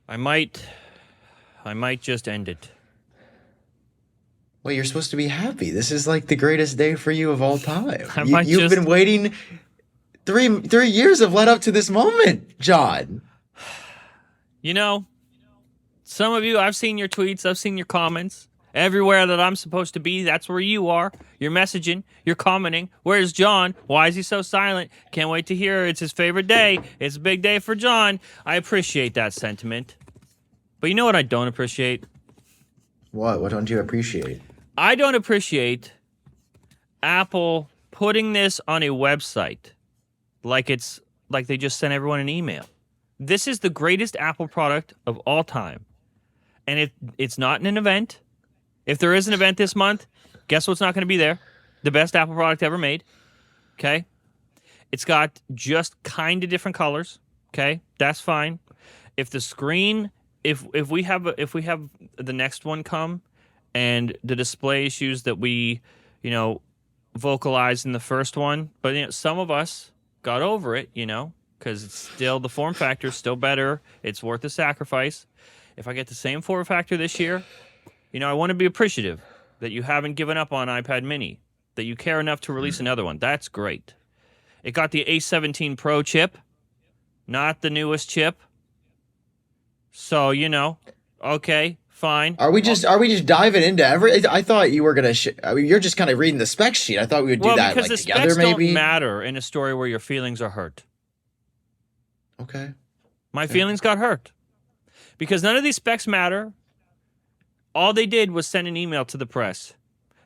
I might just end it. Well, you're supposed to be happy. This is like the greatest day for you of all time. I You might you've been just, waiting three years have led up to this moment, John. you know, some of you, I've seen your tweets, I've seen your comments. Everywhere that I'm supposed to be, that's where you are. You're messaging, you're commenting. Where's John? Why is he so silent? Can't wait to hear. It's his favorite day. It's a big day for John. I appreciate that sentiment. But you know what I don't appreciate? What? What don't you appreciate? I don't appreciate Apple putting this on a website like they just sent everyone an email. This is the greatest Apple product of all time. And it's not in an event. If there is an event this month, guess what's not going to be there? The best Apple product ever made. Okay? It's got just kind of different colors. Okay? That's fine. If the screen if we have the next one come and the display issues that we, vocalized in the first one, but some of us got over it, because it's still the form factor is still better. It's worth the sacrifice. If I get the same form factor this year, I want to be appreciative that you haven't given up on iPad mini, that you care enough to release another one. That's great. It got the A17 Pro chip, not the newest chip. So, okay, fine. Are we just diving into I thought you were gonna. You're just kind of reading the spec sheet. I thought we would do that because like the together, specs maybe. don't matter in a story where your feelings are hurt. Okay. My feelings got hurt because none of these specs matter. All they did was send an email to the press.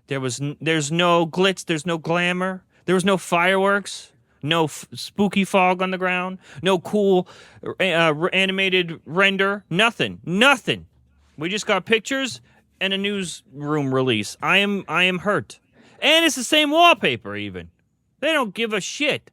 There's no glitz, there's no glamour, there was no fireworks, no spooky fog on the ground, no cool animated render, nothing. We just got pictures and a newsroom release. I am hurt, and it's the same wallpaper. Even they don't give a shit.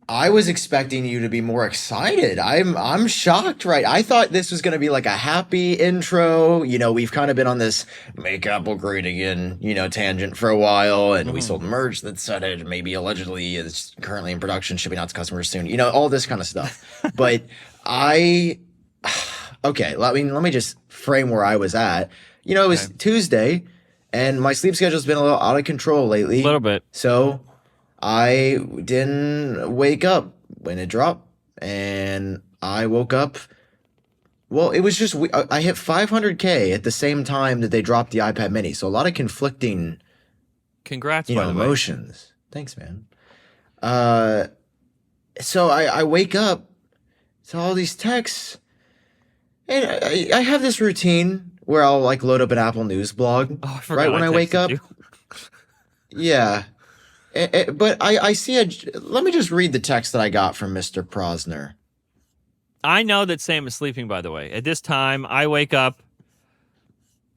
I was expecting you to be more excited. I'm shocked, right? I thought this was going to be like a happy intro. We've kind of been on this make Apple great again, tangent for a while, and we sold merch that said it maybe allegedly is currently in production, shipping out to customers soon. All this kind of stuff. But okay, let me just frame where I was at. It was Tuesday, and my sleep schedule's been a little out of control lately. A little bit. So I didn't wake up when it dropped, and I woke up. Well, it was just I hit 500K at the same time that they dropped the iPad Mini, so a lot of conflicting, Congrats, by the way. emotions. Thanks, man. So I wake up to all these texts, and I have this routine where I'll like load up an Apple News blog Oh, I forgot right when I wake texted up. you. Yeah. But I see let me just read the text that I got from Mr. Prosner. I know that Sam is sleeping, by the way. At this time, I wake up.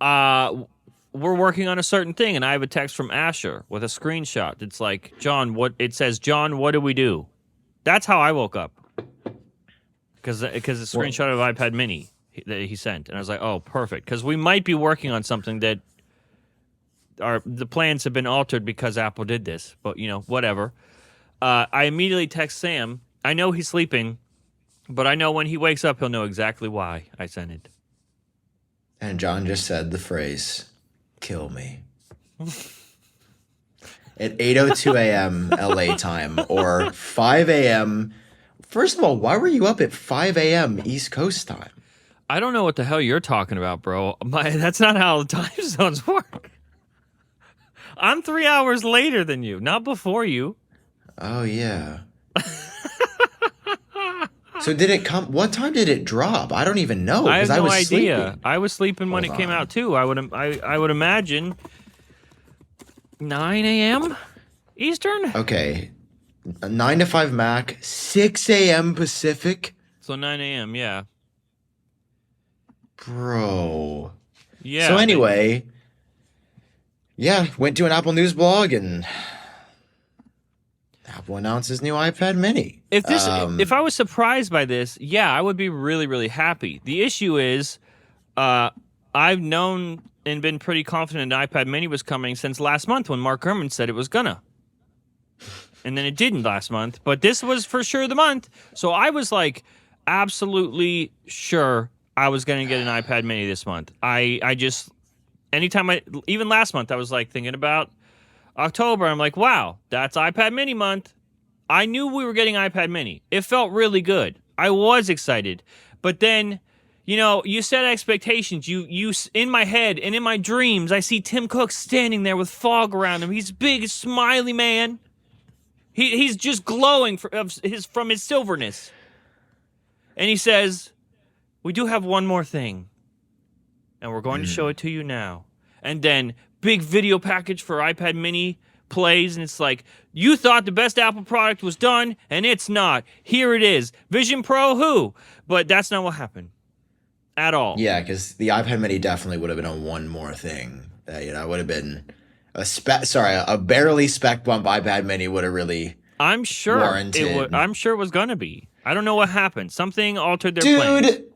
We're working on a certain thing, and I have a text from Asher with a screenshot. It's like, John, it says, John, what do we do? That's how I woke up. Because a screenshot of iPad mini that he sent. And I was like, oh, perfect. Because we might be working on something that the plans have been altered because Apple did this, but whatever. I immediately text Sam. I know he's sleeping, but I know when he wakes up, he'll know exactly why I sent it. And John just said the phrase, "Kill me." At 8:02 a.m. LA time or 5 a.m. First of all, why were you up at 5 a.m. East Coast time? I don't know what the hell you're talking about, bro. That's not how the time zones work. I'm 3 hours later than you, not before you. Oh, yeah. So did it come? What time did it drop? I don't even know. I have no idea. Sleeping. I was sleeping when it came out too. I would imagine 9 a.m. Eastern. Okay, 9 to 5 Mac, 6 a.m. Pacific. So 9 a.m. Yeah. Bro. Yeah. So anyway, yeah, went to an Apple News blog and Apple announces new iPad Mini. If I was surprised by this, yeah, I would be really, really happy. The issue is, I've known and been pretty confident an iPad Mini was coming since last month when Mark Gurman said it was gonna. And then it didn't last month, but this was for sure the month. So I was like absolutely sure I was going to get an iPad mini this month. I just, anytime even last month, I was like thinking about October. I'm like, wow, that's iPad mini month. I knew we were getting iPad mini. It felt really good. I was excited. But then, you set expectations. You in my head and in my dreams, I see Tim Cook standing there with fog around him. He's big, smiley man. He's just glowing from his silverness. And he says, we do have one more thing. And we're going to show it to you now. And then big video package for iPad mini plays, and it's like, you thought the best Apple product was done, and it's not. Here it is. Vision Pro, who? But that's not what happened at all. Yeah, because the iPad mini definitely would have been a one more thing. It would have been a barely spec bump iPad mini would have really I'm sure warranted. I'm sure it was going to be. I don't know what happened. Something altered their plans. Dude,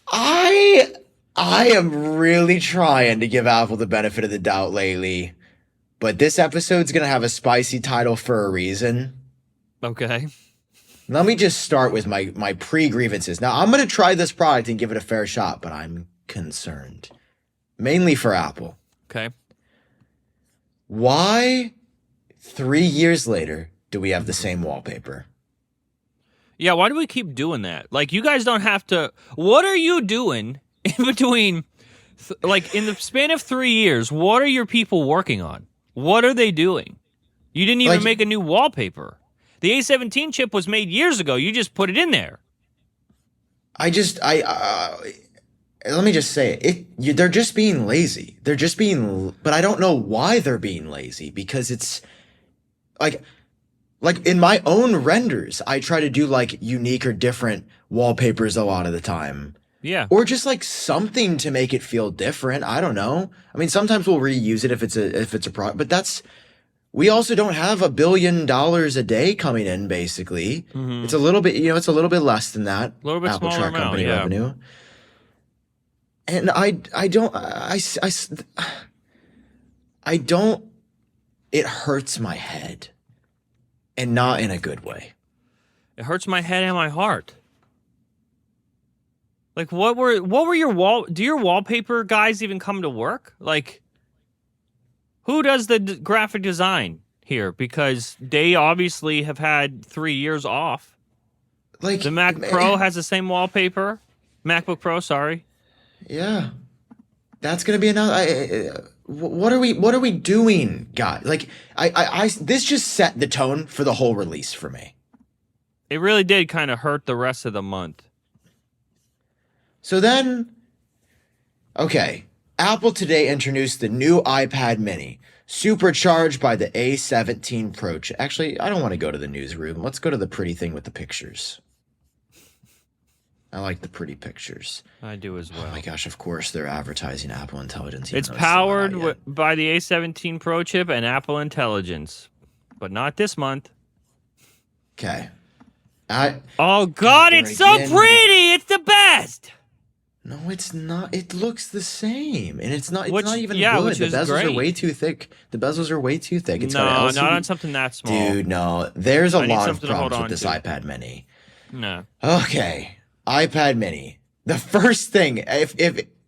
I am really trying to give Apple the benefit of the doubt lately, but this episode's going to have a spicy title for a reason. Okay. Let me just start with my pre-grievances. Now, I'm going to try this product and give it a fair shot, but I'm concerned. Mainly for Apple. Okay. Why, 3 years later, do we have the same wallpaper? Yeah, why do we keep doing that? Like, you guys don't have to... What are you doing in between... in the span of 3 years, what are your people working on? What are they doing? You didn't even make a new wallpaper. The A17 chip was made years ago. You just put it in there. Let me just say it. They're just being lazy. But I don't know why they're being lazy, because it's like in my own renders, I try to do like unique or different wallpapers a lot of the time. Yeah. Or just like something to make it feel different. I don't know. I mean, sometimes we'll reuse it if it's a product, but we also don't have $1 billion a day coming in, basically. Mm-hmm. It's a little bit, it's a little bit less than that. A little bit Apple smaller Track Company amount, revenue. And I don't, it hurts my head, and not in a good way. It hurts my head and my heart. Like, what were your do your wallpaper guys even come to work? Like, who does the graphic design here? Because they obviously have had 3 years off. Like, the Mac Pro has the same wallpaper. MacBook Pro, sorry. Yeah. That's going to be another... what are we doing, guys? Like, this just set the tone for the whole release for me. It really did kind of hurt the rest of the month. So then, okay, Apple today introduced the new iPad mini, supercharged by the A17 Pro chip. Actually, I don't want to go to the newsroom. Let's go to the pretty thing with the pictures. I like the pretty pictures. I do as well. Oh my gosh, of course they're advertising Apple Intelligence. It's powered by the A17 Pro chip and Apple Intelligence, but not this month. Okay. Oh God, it's so pretty! It's the best! No, it's not. It looks the same, and it's not even good. The bezels are way too thick. It's not on something that small. Dude, no. There's a lot of problems with this iPad mini. No. Okay. iPad mini. The first thing,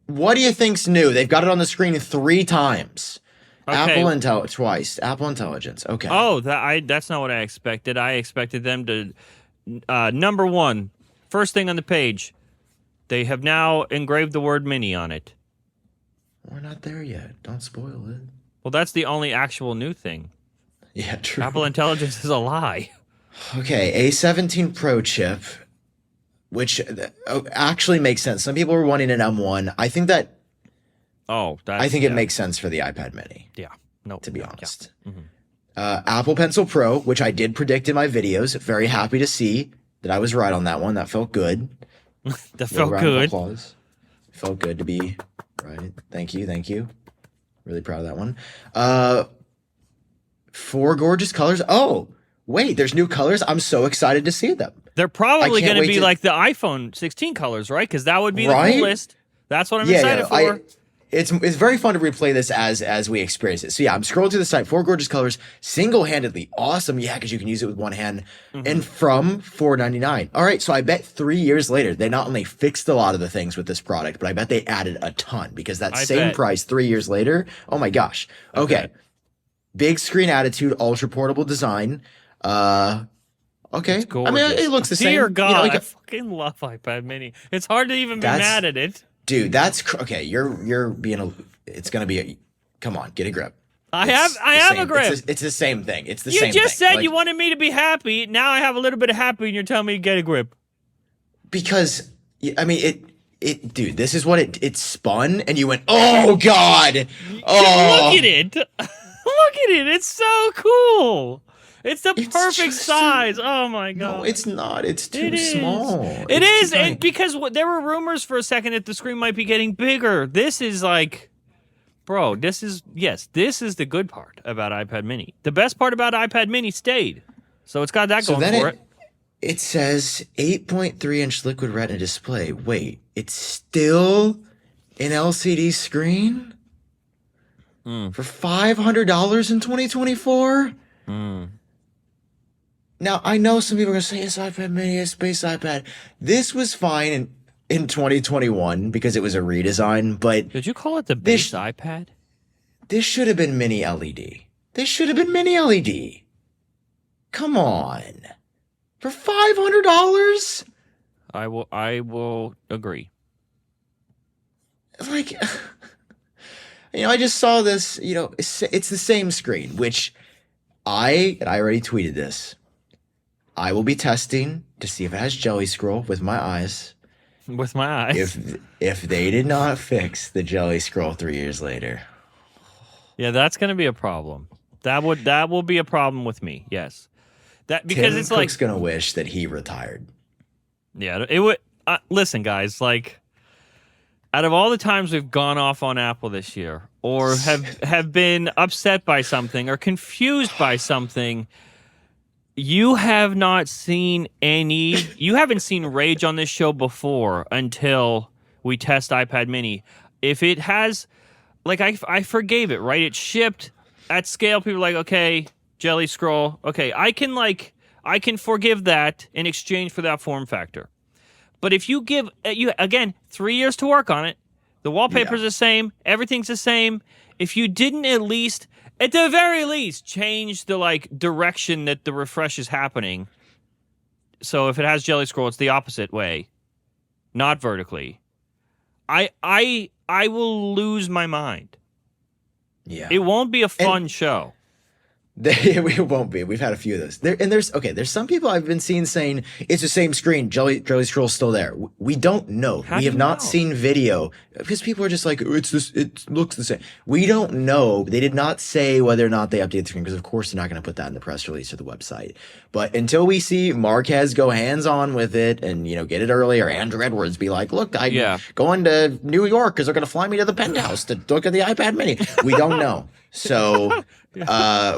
what do you think's new? They've got it on the screen 3 times. Okay. Twice. Apple Intelligence. Okay. Oh, that's not what I expected. I expected them to number 1, first thing on the page. They have now engraved the word mini on it. We're not there yet. Don't spoil it. Well, that's the only actual new thing. Yeah, true. Apple Intelligence is a lie. Okay, A17 Pro chip, which actually makes sense. Some people were wanting an M1. I think that... it makes sense for the iPad mini. Yeah. No. To be honest. Yeah. Mm-hmm. Apple Pencil Pro, which I did predict in my videos. Very happy to see that I was right on that one. That felt good. That felt good. Applause. Felt good to be right. Thank you. Really proud of that one. 4 gorgeous colors. Oh, wait, there's new colors. I'm so excited to see them. They're probably going to be like the iPhone 16 colors, right? Because that would be the coolest. That's what I'm excited for. it's very fun to replay this as we experience it. So yeah, I'm scrolling through the site. 4 gorgeous colors, single-handedly awesome. Yeah, because you can use it with one hand. And from $4.99. All right, so I bet 3 years later they not only fixed a lot of the things with this product, but I bet they added a ton because that same price 3 years later. Oh my gosh. Okay. Big screen attitude, ultra portable design. Okay. I mean, it looks the same. Dear God, I fucking love iPad Mini. It's hard to even be mad at it. Dude, okay. You're being it's gonna be come on, get a grip. I have a grip. It's the same thing. It's the same thing. You just said you wanted me to be happy. Now I have a little bit of happy, and you're telling me to get a grip. Because I mean dude, this is what it spun, and you went, oh God, oh, look at it, look at it. It's so cool. It's the perfect size. Oh my God. No, it's not. It's too small. It is, and because there were rumors for a second that the screen might be getting bigger. This is like, bro, this is the good part about iPad Mini. The best part about iPad Mini stayed. So it's got that going for it. It says 8.3-inch liquid retina display. Wait, it's still an LCD screen? For $500 in 2024? Now, I know some people are going to say it's iPad Mini, it's Space iPad. This was fine in 2021 because it was a redesign, but... Did you call it the base iPad? This should have been Mini LED. This should have been Mini LED. Come on. For $500? I will agree. Like, I just saw this, it's the same screen, which I already tweeted this. I will be testing to see if it has Jelly Scroll with my eyes. With my eyes. If they did not fix the Jelly Scroll 3 years later. Yeah, that's going to be a problem. That will be a problem with me. Yes. Because Tim it's Cook's like going to wish that he retired. Yeah, it would listen, guys, like out of all the times we've gone off on Apple this year or have been upset by something or confused by something, you haven't seen rage on this show before until we test iPad Mini. If it has, like, I forgave it, right? It shipped at scale. People are like, okay, Jelly Scroll. Okay, I can forgive that in exchange for that form factor. But if you give, again, 3 years to work on it, the wallpaper's the same, everything's the same. If you didn't at the very least, change the direction that the refresh is happening. So if it has Jelly Scroll, it's the opposite way, not vertically. I will lose my mind. Yeah, it won't be a fun show. It won't be. We've had a few of those. There's some people I've been seeing saying it's the same screen. Jelly Scroll's still there. We don't know. We have not seen video because people are just like, it looks the same. We don't know. They did not say whether or not they updated the screen because of course they're not going to put that in the press release or the website. But until we see Marquez go hands on with it and get it early, or Andrew Edwards be like, look, I'm going to New York because they're going to fly me to the penthouse to look at the iPad Mini. We don't know. So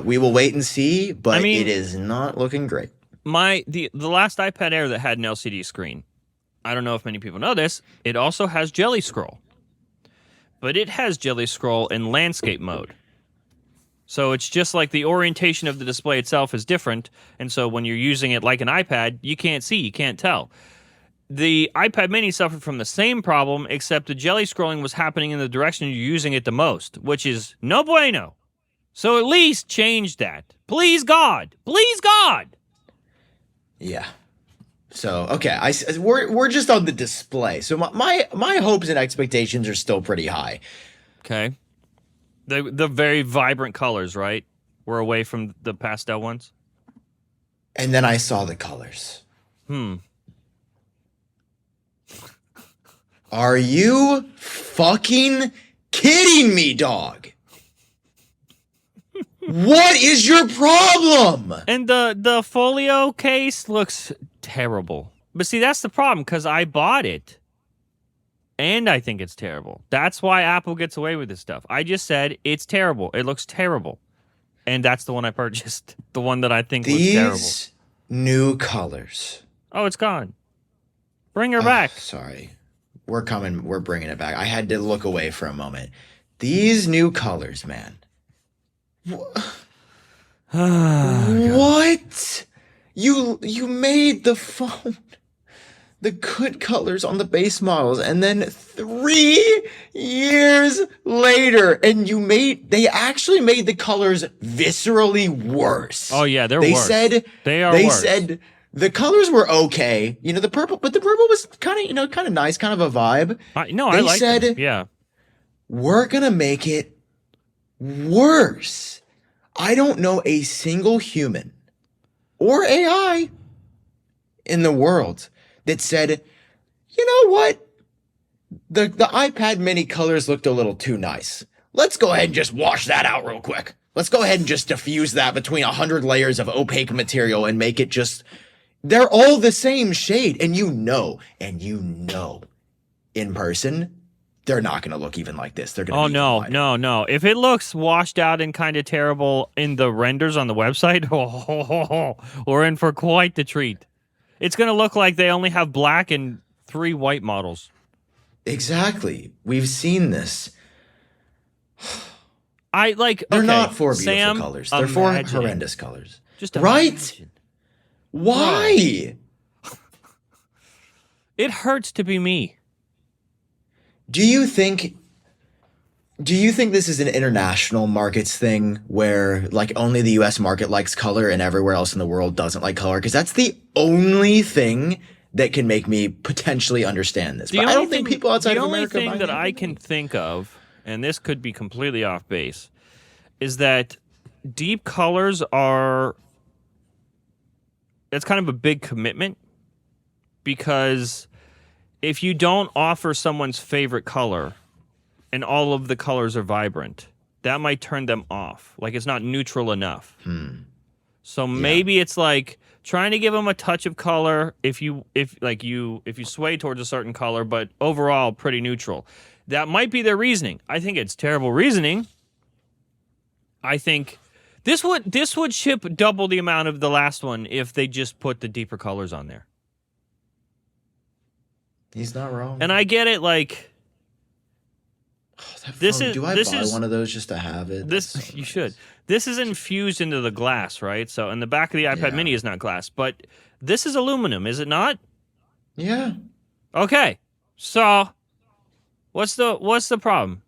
we will wait and see, but it is not looking great. The last iPad Air that had an LCD screen, I don't know if many people know this, it also has Jelly Scroll. But it has Jelly Scroll in landscape mode. So it's just like the orientation of the display itself is different, and so when you're using it like an iPad, you can't tell. The iPad Mini suffered from the same problem, except the jelly scrolling was happening in the direction you're using it the most, which is no bueno. So at least change that. Please, God. Please, God. Yeah. So, okay, we're just on the display. So my hopes and expectations are still pretty high. Okay. The very vibrant colors, right? We're away from the pastel ones. And then I saw the colors. Are you fucking kidding me, dog? What is your problem? And the folio case looks terrible. But see, that's the problem, because I bought it. And I think it's terrible. That's why Apple gets away with this stuff. I just said it's terrible. It looks terrible. And that's the one I purchased. The one that I think looks terrible. These new colors. Oh, it's gone. Bring her back. Sorry. We're bringing it back. I had to look away for a moment. These new colors, man. What? You made the phone the good colors on the base models, and then 3 years later, and they actually made the colors viscerally worse. Oh yeah, they're They worse. said They are they worse. said the colors were okay. The purple was kind of nice, kind of a vibe. I They like said, them. Yeah. we're gonna make it worse. I don't know a single human or AI in the world that said, you know what? The iPad mini colors looked a little too nice. Let's go ahead and just wash that out real quick. Let's go ahead and just diffuse that between 100 layers of opaque material and make it just, they're all the same shade. And in person, they're not going to look even like this. They're going to be no. If it looks washed out and kind of terrible in the renders on the website, we're in for quite the treat. It's going to look like they only have black and 3 white models. Exactly. We've seen this. They're not 4 beautiful Sam, colors. They're 4 horrendous colors. Just right? imagine. Why? It hurts to be me. Do you think this is an international markets thing where like only the US market likes color and everywhere else in the world doesn't like color? Because that's the only thing that can make me potentially understand this. But I don't think people outside of America. The only thing that I can think of, and this could be completely off base, is that deep colors it's kind of a big commitment, because if you don't offer someone's favorite color and all of the colors are vibrant, that might turn them off. Like it's not neutral enough. So maybe it's like trying to give them a touch of color if you sway towards a certain color, but overall pretty neutral. That might be their reasoning. I think it's terrible reasoning. I think this would ship double the amount of the last one if they just put the deeper colors on there. He's not wrong. And I get it, like do I buy one of those just to have it? You should. This is infused into the glass, right? So, and the back of the iPad Mini is not glass, but this is aluminum, is it not? Yeah. Okay. So, what's the problem?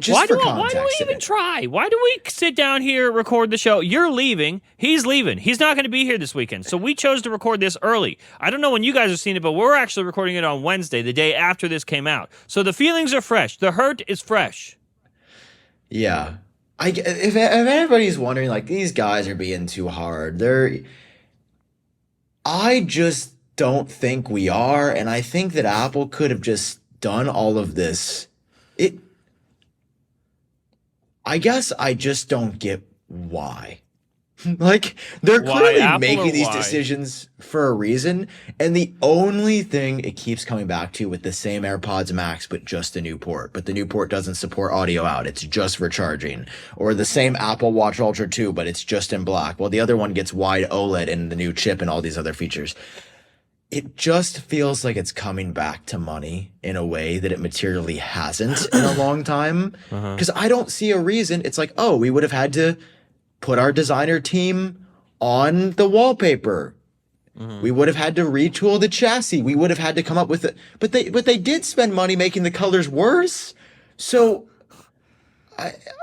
Why do we even try? Why do we sit down here, record the show? You're leaving. He's leaving. He's not going to be here this weekend. So we chose to record this early. I don't know when you guys have seen it, but we're actually recording it on Wednesday, the day after this came out. So the feelings are fresh. The hurt is fresh. Yeah. If everybody's wondering, like, these guys are being too hard, I just don't think we are. And I think that Apple could have just done all of this. I guess I just don't get why. Like, they're clearly making these decisions for a reason, and the only thing it keeps coming back to with the same AirPods Max, but just a new port. But the new port doesn't support audio out. It's just for charging. Or the same Apple Watch Ultra 2, but it's just in black. Well, the other one gets wide OLED and the new chip and all these other features. It just feels like it's coming back to money in a way that it materially hasn't in a long time. Because I don't see a reason. It's like, oh, we would have had to put our designer team on the wallpaper. We would have had to retool the chassis. We would have had to come up with it. But they did spend money making the colors worse. So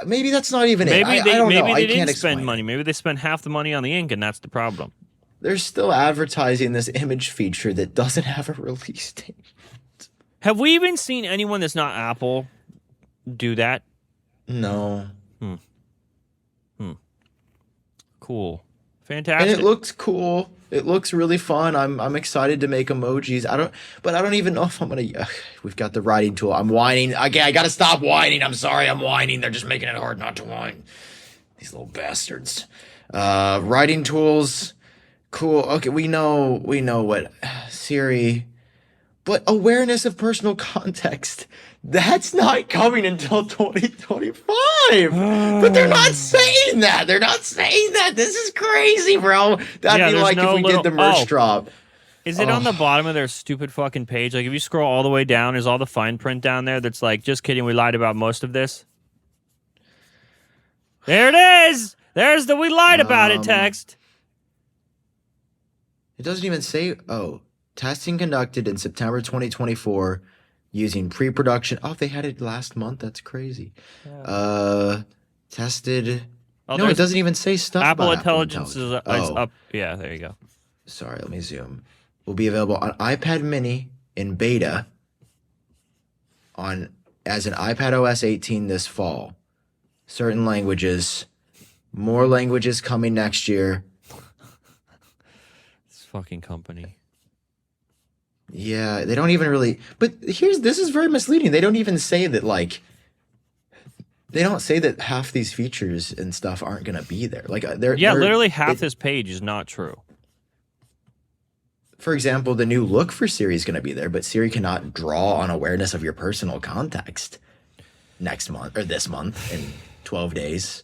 maybe that's not even it. I don't know. Maybe they can't didn't spend explain money. Maybe they spent half the money on the ink, and that's the problem. They're still advertising this image feature that doesn't have a release date. Have we even seen anyone that's not Apple do that? No. Cool. Fantastic. And it looks cool. It looks really fun. I'm excited to make emojis. I don't even know if I'm gonna. We've got the writing tool. I'm whining. Okay, I gotta stop whining. I'm sorry. I'm whining. They're just making it hard not to whine. These little bastards. Writing tools. Cool. Okay, we know what Siri. But awareness of personal context, that's not coming until 2025. But they're not saying that. They're not saying that. This is crazy, bro. That'd Yeah, be there's like if no we little. did the merch drop. Is it on the Oh, bottom of their stupid fucking page? Like, if you scroll all the way down, is all the fine print down there that's like, just kidding, we lied about most of this? There it is! There's the we lied about it um, text. it doesn't even say. Oh, testing conducted in September 2024 using pre-production. Oh, they had it last month. That's crazy. Yeah. Tested. Oh, No, it there's doesn't even say stuff Apple about Apple Intelligence Intelligence. is Oh, up. Yeah, there you go. sorry, let me zoom. Will be available on iPad mini in beta on as an iPad OS 18 this fall. Certain languages, more languages coming next year. This fucking company. Yeah, they don't even really. But this is very misleading. They don't even say that they don't say that half these features and stuff aren't going to be there. Like Yeah, literally half this page is not true. For example, the new look for Siri is going to be there, but Siri cannot draw on awareness of your personal context next month or this month in 12 days.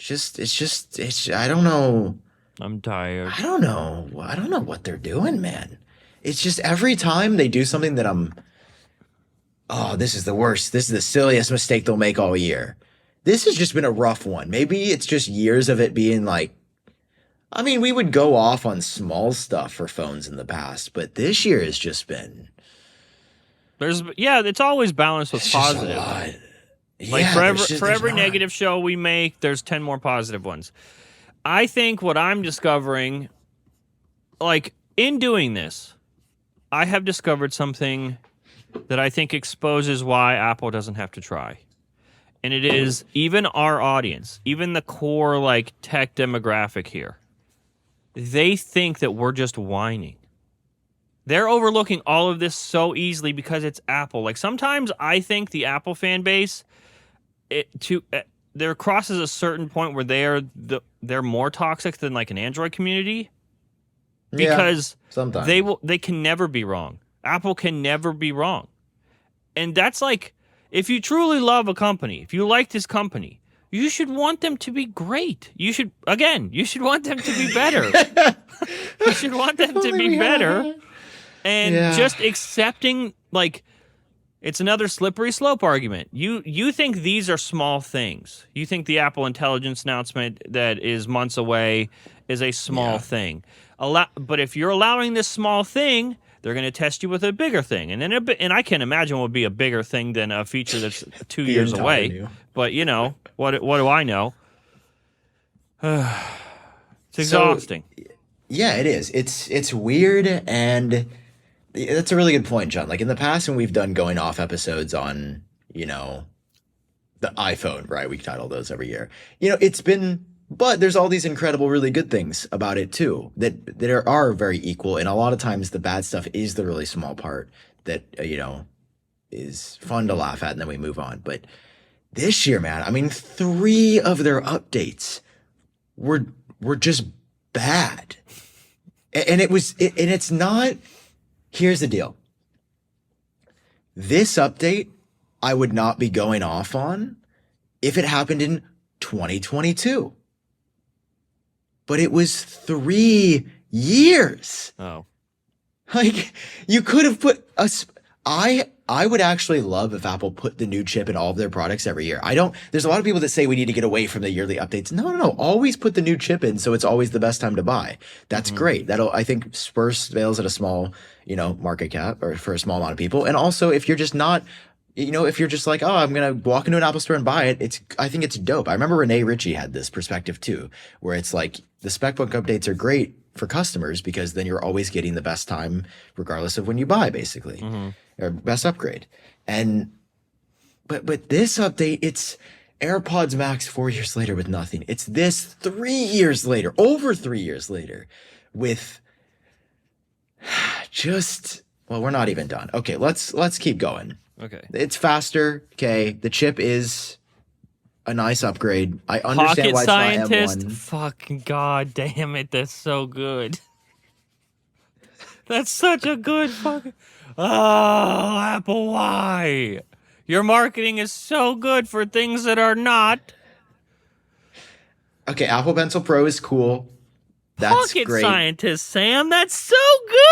I don't know. I'm tired. I don't know. I don't know what they're doing, man. It's just every time they do something that oh, this is the worst. This is the silliest mistake they'll make all year. This has just been a rough one. Maybe it's just years of it being like, I mean, we would go off on small stuff for phones in the past, but this year has just been. It's always balanced with It's just a positive. lot. Like Yeah, for every negative show we make, there's 10 more positive ones. I think what I'm discovering, like in doing this, I have discovered something that I think exposes why Apple doesn't have to try. And it is even our audience, even the core like tech demographic here. They think that we're just whining. They're overlooking all of this so easily because it's Apple. Like sometimes I think the Apple fan base, there crosses a certain point where they're more toxic than like an Android community because sometimes they can never be wrong. Apple can never be wrong, and that's like if you truly love a company, if you like this company, you should want them to be great. You should want them to be better. You should want them to be better. And just accepting, like, it's another slippery slope argument. You think these are small things. You think the Apple Intelligence announcement that is months away is a small thing. But if you're allowing this small thing, they're going to test you with a bigger thing. And then I can't imagine what would be a bigger thing than a feature that's 2 years away. New. But, you know, what do I know? It's exhausting. Yeah, it is. It's weird, and that's a really good point, John. Like in the past when we've done going off episodes on, you know, the iPhone, right? We title those every year. You know, but there's all these incredible, really good things about it too that are very equal. And a lot of times the bad stuff is the really small part that, you know, is fun to laugh at, and then we move on. But this year, man, I mean, 3 of their updates were just bad. And it's not. Here's the deal. This update, I would not be going off on if it happened in 2022. But it was 3 years. Oh. Like, you could have put I would actually love if Apple put the new chip in all of their products every year. There's a lot of people that say we need to get away from the yearly updates. No. Always put the new chip in so it's always the best time to buy. That's great. That'll, I think, spur sales at a small, you know, market cap or for a small amount of people. And also if you're just not, you know, if you're just like, oh, I'm going to walk into an Apple store and buy it, I think it's dope. I remember Renee Ritchie had this perspective too, where it's like the spec book updates are great for customers because then you're always getting the best time regardless of when you buy, basically, or best upgrade. But this update, it's AirPods Max 4 years later with nothing. It's this 3 years later, over 3 years later, with just, well, we're not even done. Okay, let's keep going. Okay. It's faster. Okay, the chip is a nice upgrade. I understand Pocket why Scientist. it's not M1. Fucking god damn it, that's so good. That's such a good fucking. Oh, Apple, why? Your marketing is so good for things that are not. Okay, Apple Pencil Pro is cool. That's Pocket great. scientist, Sam. That's so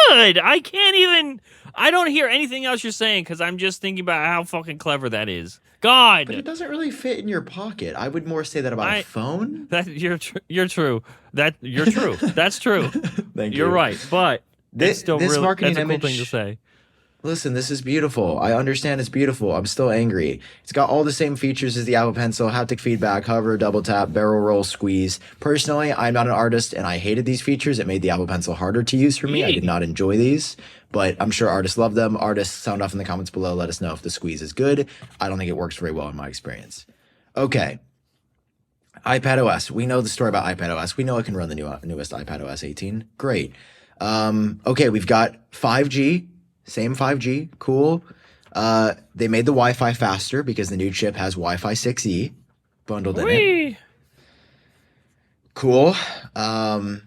good. I can't even. I don't hear anything else you're saying because I'm just thinking about how fucking clever that is. But God, it doesn't really fit in your pocket. I would more say that about a I phone. that you're true. That you're true. That's true. Thank You're you. right, but it's still This really marketing that's a cool thing to image. say. Listen, this is beautiful. I understand it's beautiful. I'm still angry. It's got all the same features as the Apple Pencil, haptic feedback, hover, double tap, barrel roll, squeeze. Personally, I'm not an artist and I hated these features. It made the Apple Pencil harder to use for me. I did Yee. not enjoy these, but I'm sure artists love them. Artists, sound off in the comments below. Let us know if the squeeze is good. I don't think it works very well in my experience. Okay. iPad OS. We know the story about iPad OS. We know it can run the newest iPad OS 18. Great. Okay, we've got 5G. Same 5G, cool. They made the Wi-Fi faster because the new chip has Wi-Fi 6E bundled in it. Whee! Cool. The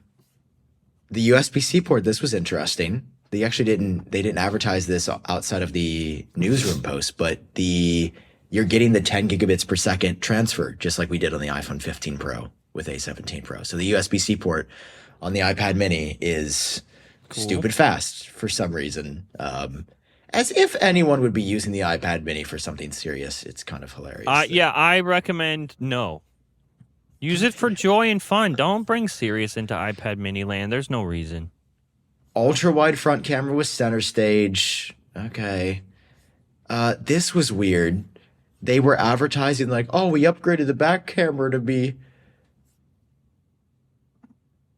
USB-C port, this was interesting. They didn't advertise this outside of the newsroom post, but you're getting the 10 gigabits per second transfer, just like we did on the iPhone 15 Pro with A17 Pro. So the USB-C port on the iPad mini is stupid fast for some reason. As if anyone would be using the iPad mini for something serious. It's kind of hilarious. Yeah, I recommend no. Use it for joy and fun. Don't bring serious into iPad mini land. There's no reason. Ultra wide front camera with center stage. Okay. This was weird. They were advertising like, oh, we upgraded the back camera to be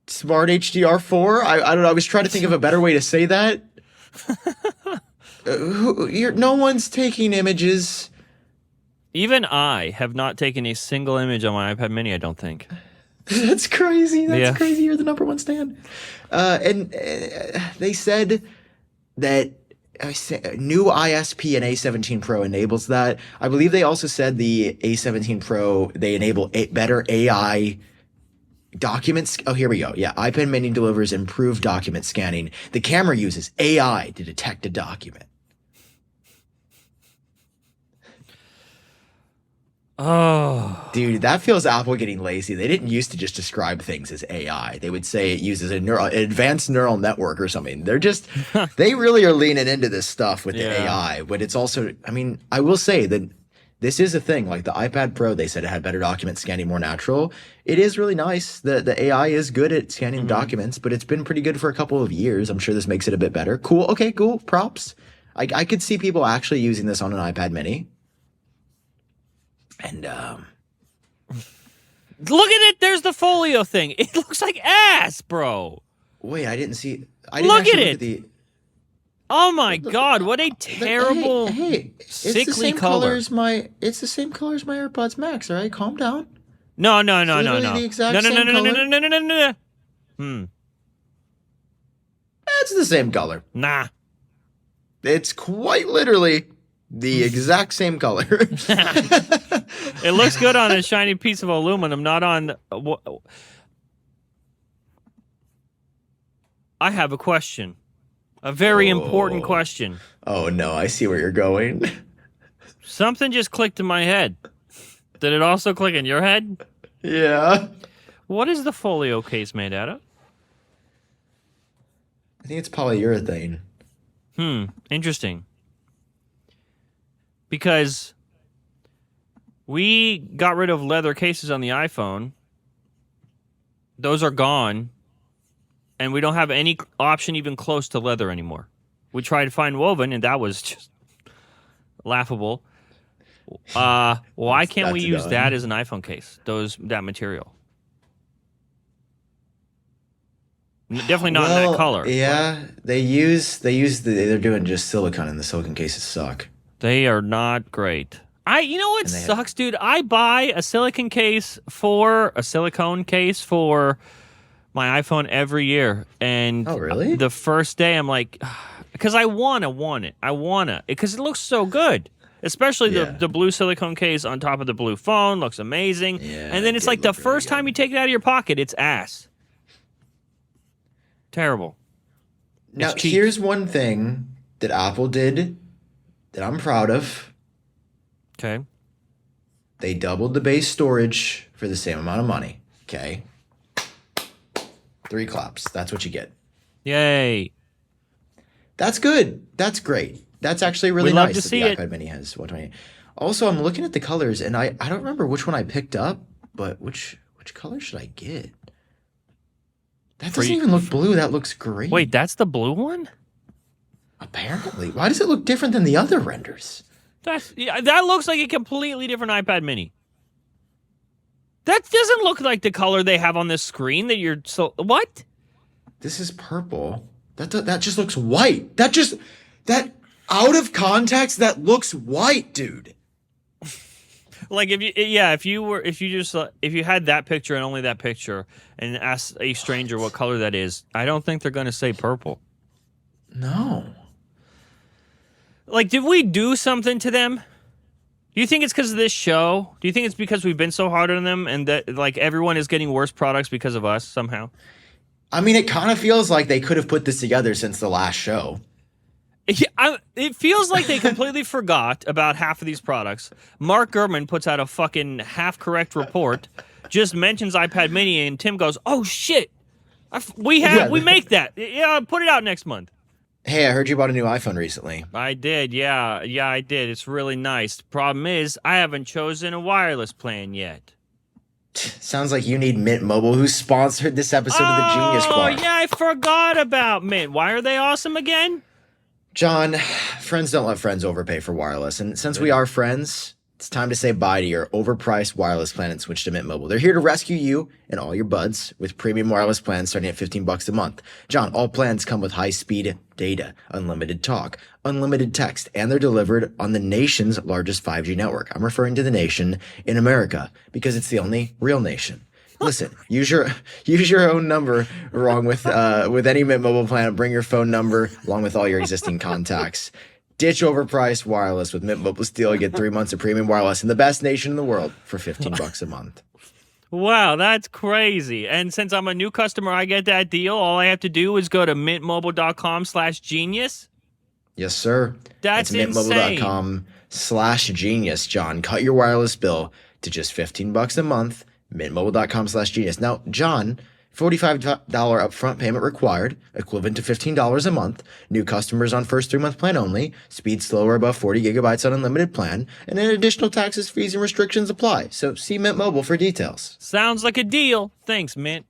Smart HDR4. I don't know. I was trying to think of a better way to say that. No one's taking images. Even I have not taken a single image on my iPad mini, I don't think. That's crazy. That's Yeah. crazy. You're the number one stand. And they said that new ISP and A17 Pro enables that. I believe they also said the A17 Pro, they enable better AI documents. Oh, here we go. Yeah, iPad mini delivers improved document scanning. The camera uses AI to detect a document. Oh. Dude, that feels Apple getting lazy. They didn't used to just describe things as AI. They would say it uses an advanced neural network or something. They really are leaning into this stuff with the Yeah. AI. But it's also, I mean, I will say that this is a thing. Like the iPad Pro, they said it had better document scanning, more natural. It is really nice. The AI is good at scanning documents, but it's been pretty good for a couple of years. I'm sure this makes it a bit better. Cool. Okay, cool. Props. I could see people actually using this on an iPad mini. And Look at it. There's the folio thing. It looks like ass, bro. wait, I didn't see. Look actually at it. the. Oh my God! What a terrible, Hey, it's the sickly same color. It's the same color as my AirPods Max. All right, calm down. No. Literally No. the exact No. same color. No. It's the same color. Nah. It's quite literally the exact same color. It looks good on a shiny piece of aluminum, not on. I have a question. A very important question. Oh no, I see where you're going. Something just clicked in my head. Did it also click in your head? Yeah. What is the folio case made out of? I think it's polyurethane. Interesting. Because we got rid of leather cases on the iPhone. Those are gone. And we don't have any option even close to leather anymore. We tried to find woven, and that was just laughable. Why can't we That's use done. that as an iPhone case? That material. Definitely not in that color. Yeah, they're doing just silicone, and the silicone cases suck. They are not great. You know what And they sucks, dude? I buy a silicone case for my iPhone every year, and Oh, really? the first day I'm like, because I want it, because it looks so good. Especially Yeah. the blue silicone case on top of the blue phone looks amazing. Yeah, And then it it's did like the look really first time good. you take it out of your pocket, it's ass. Terrible. Now, It's cheap. here's one thing that Apple did that I'm proud of. Okay. They doubled the base storage for the same amount of money. Okay. 3 claps. That's what you get. Yay. That's good. That's great. That's actually really We'd love nice to that see the it. iPad mini has 120. Also, I'm looking at the colors and I don't remember which one I picked up, but which color should I get? That For doesn't you- even look blue. That looks green. Wait, that's the blue one? Apparently. Why does it look different than the other renders? That looks like a completely different iPad mini. That doesn't look like the color they have on this screen that you're so... What? This is purple. That just looks white. That out of context, that looks white, dude. Like if you had that picture and only that picture and asked a stranger what color that is, I don't think they're going to say purple. No. Like, did we do something to them? Do you think it's because of this show? Do you think it's because we've been so hard on them and that like everyone is getting worse products because of us somehow? I mean, it kind of feels like they could have put this together since the last show. Yeah, it feels like they completely forgot about half of these products. Mark Gurman puts out a fucking half-correct report, just mentions iPad Mini, and Tim goes, "Oh shit, we make that. Yeah, put it out next month." Hey, I heard you bought a new iPhone recently. I did, yeah, I did. It's really nice. Problem is, I haven't chosen a wireless plan yet. Sounds like you need Mint Mobile, who sponsored this episode of the Genius Bar. Oh yeah, I forgot about Mint. Why are they awesome again? John, friends don't let friends overpay for wireless. And since we are friends, it's time to say bye to your overpriced wireless plan and switch to Mint Mobile. They're here to rescue you and all your buds with premium wireless plans starting at $15 a month. John, all plans come with high-speed data, unlimited talk, unlimited text, and they're delivered on the nation's largest 5G network. I'm referring to the nation in America because it's the only real nation. Listen, use your own number along with any Mint Mobile plan. Bring your phone number along with all your existing contacts. Ditch overpriced wireless with Mint Mobile Steel. You get 3 months of premium wireless in the best nation in the world for $15 a month. Wow, that's crazy. And since I'm a new customer, I get that deal. All I have to do is go to mintmobile.com/genius. Yes, sir. That's mintmobile.com/genius, John. Cut your wireless bill to just $15 a month. mintmobile.com/genius. Now, John, $45 upfront payment required, equivalent to $15 a month. New customers on first 3-month plan only. Speed slower above 40 gigabytes on unlimited plan. And then additional taxes, fees, and restrictions apply. So see Mint Mobile for details. Sounds like a deal. Thanks, Mint,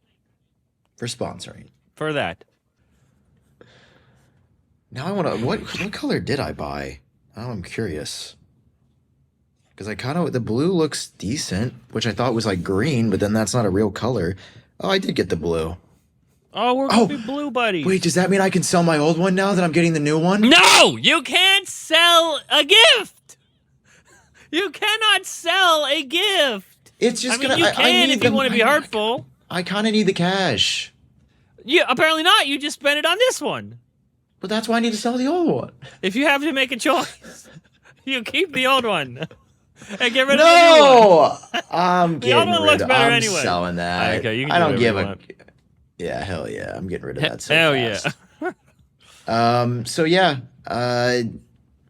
For sponsoring. for that. Now I want to... What color did I buy? Now I'm curious. Because the blue looks decent, which I thought was like green, but then that's not a real color. Oh, I did get the blue. Oh, we're going to be blue buddies. Wait, does that mean I can sell my old one now that I'm getting the new one? No, you can't sell a gift. You cannot sell a gift. It's just you can if you want to be hurtful. I kind of need the cash. Yeah, apparently not. You just spent it on this one. But that's why I need to sell the old one. If you have to make a choice, you keep the old one. And get rid of the new one. No! I'm The old getting one rid looks of better I'm anyway. selling that. Okay, you can I do don't give whatever a... you Yeah, hell yeah. I'm getting rid of that so Hell fast. yeah. So yeah,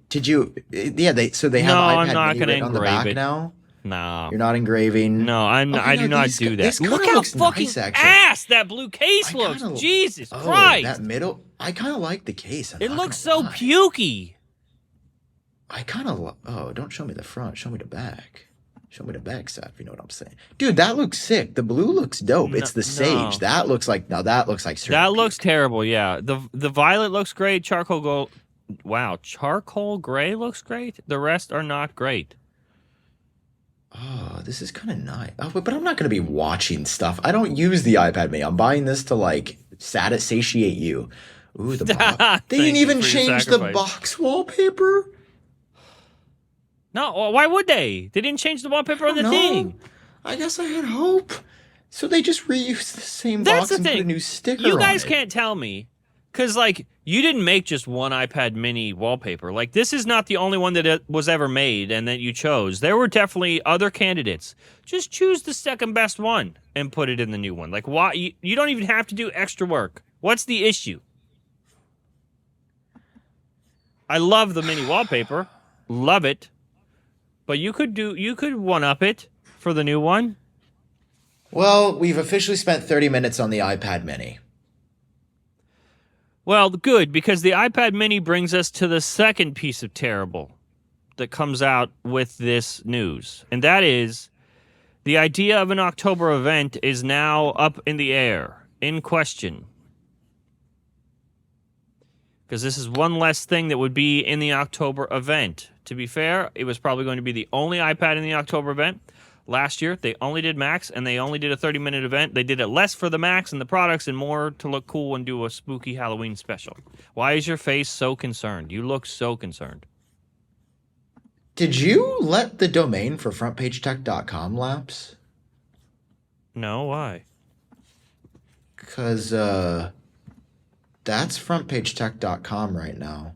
did you... Yeah, they have No, I'm iPad not mini gonna written on the engrave back it. now? No. You're not engraving? No, I do not do that. This Look color how looks fucking nice, actually. ass that blue case I looks. kinda- Jesus Oh, Christ. that middle... I kind of like the case. I'm It not looks gonna so lie. pukey. I kind of... Oh, don't show me the front. Show me the back. Show me the back side, if you know what I'm saying. Dude, that looks sick. The blue looks dope. It's the sage. no. That looks like... Now, that looks like... That looks terrible, yeah. The violet looks great. Charcoal gold. Wow, charcoal gray looks great. The rest are not great. Oh, this is kind of nice. Oh, but I'm not going to be watching stuff. I don't use the iPad mini. I'm buying this to, like, satiate you. Ooh, the box. They Thank didn't you even for your change the sacrifice. box wallpaper? No, why would they? They didn't change the wallpaper on the No. thing. I guess I had hope. So they just reused the same That's box the and thing. put a new sticker You on guys it. can't tell me. Because, like, you didn't make just one iPad mini wallpaper. Like, this is not the only one that it was ever made and that you chose. There were definitely other candidates. Just choose the second best one and put it in the new one. Like, why? You don't even have to do extra work. What's the issue? I love the mini wallpaper. Love it. But you could one up it for the new one. Well, we've officially spent 30 minutes on the iPad mini. Well, good, because the iPad mini brings us to the second piece of terrible that comes out with this news. And that is the idea of an October event is now up in the air, in question. Because this is one less thing that would be in the October event. To be fair, it was probably going to be the only iPad in the October event. Last year, they only did Macs, and they only did a 30-minute event. They did it less for the Macs and the products and more to look cool and do a spooky Halloween special. Why is your face so concerned? You look so concerned. Did you let the domain for frontpagetech.com lapse? No, why? Because that's frontpagetech.com right now.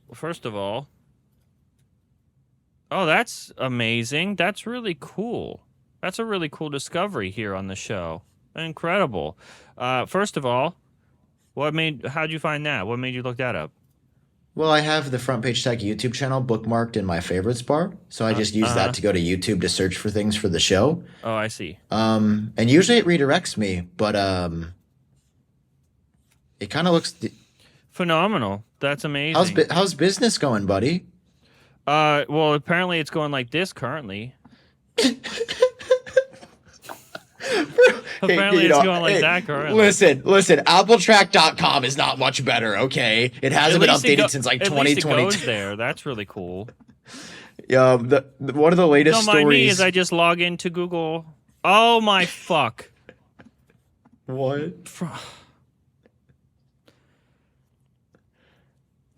Well, first of all, oh, that's amazing. That's really cool. That's a really cool discovery here on the show. Incredible. First of all, how'd you find that? What made you look that up? Well, I have the Front Page Tech YouTube channel bookmarked in my favorites bar, so I just use that to go to YouTube to search for things for the show. Oh, I see. And usually it redirects me, but it kind of looks phenomenal. That's amazing. How's business going, buddy? Well, apparently it's going like this currently. Apparently it's going like that currently. Listen, appletrack.com is not much better, okay? It hasn't been updated since like 2022. At least it goes there. That's really cool. Yeah, one of the latest Don't mind me stories as I just log into Google. Oh my fuck. What?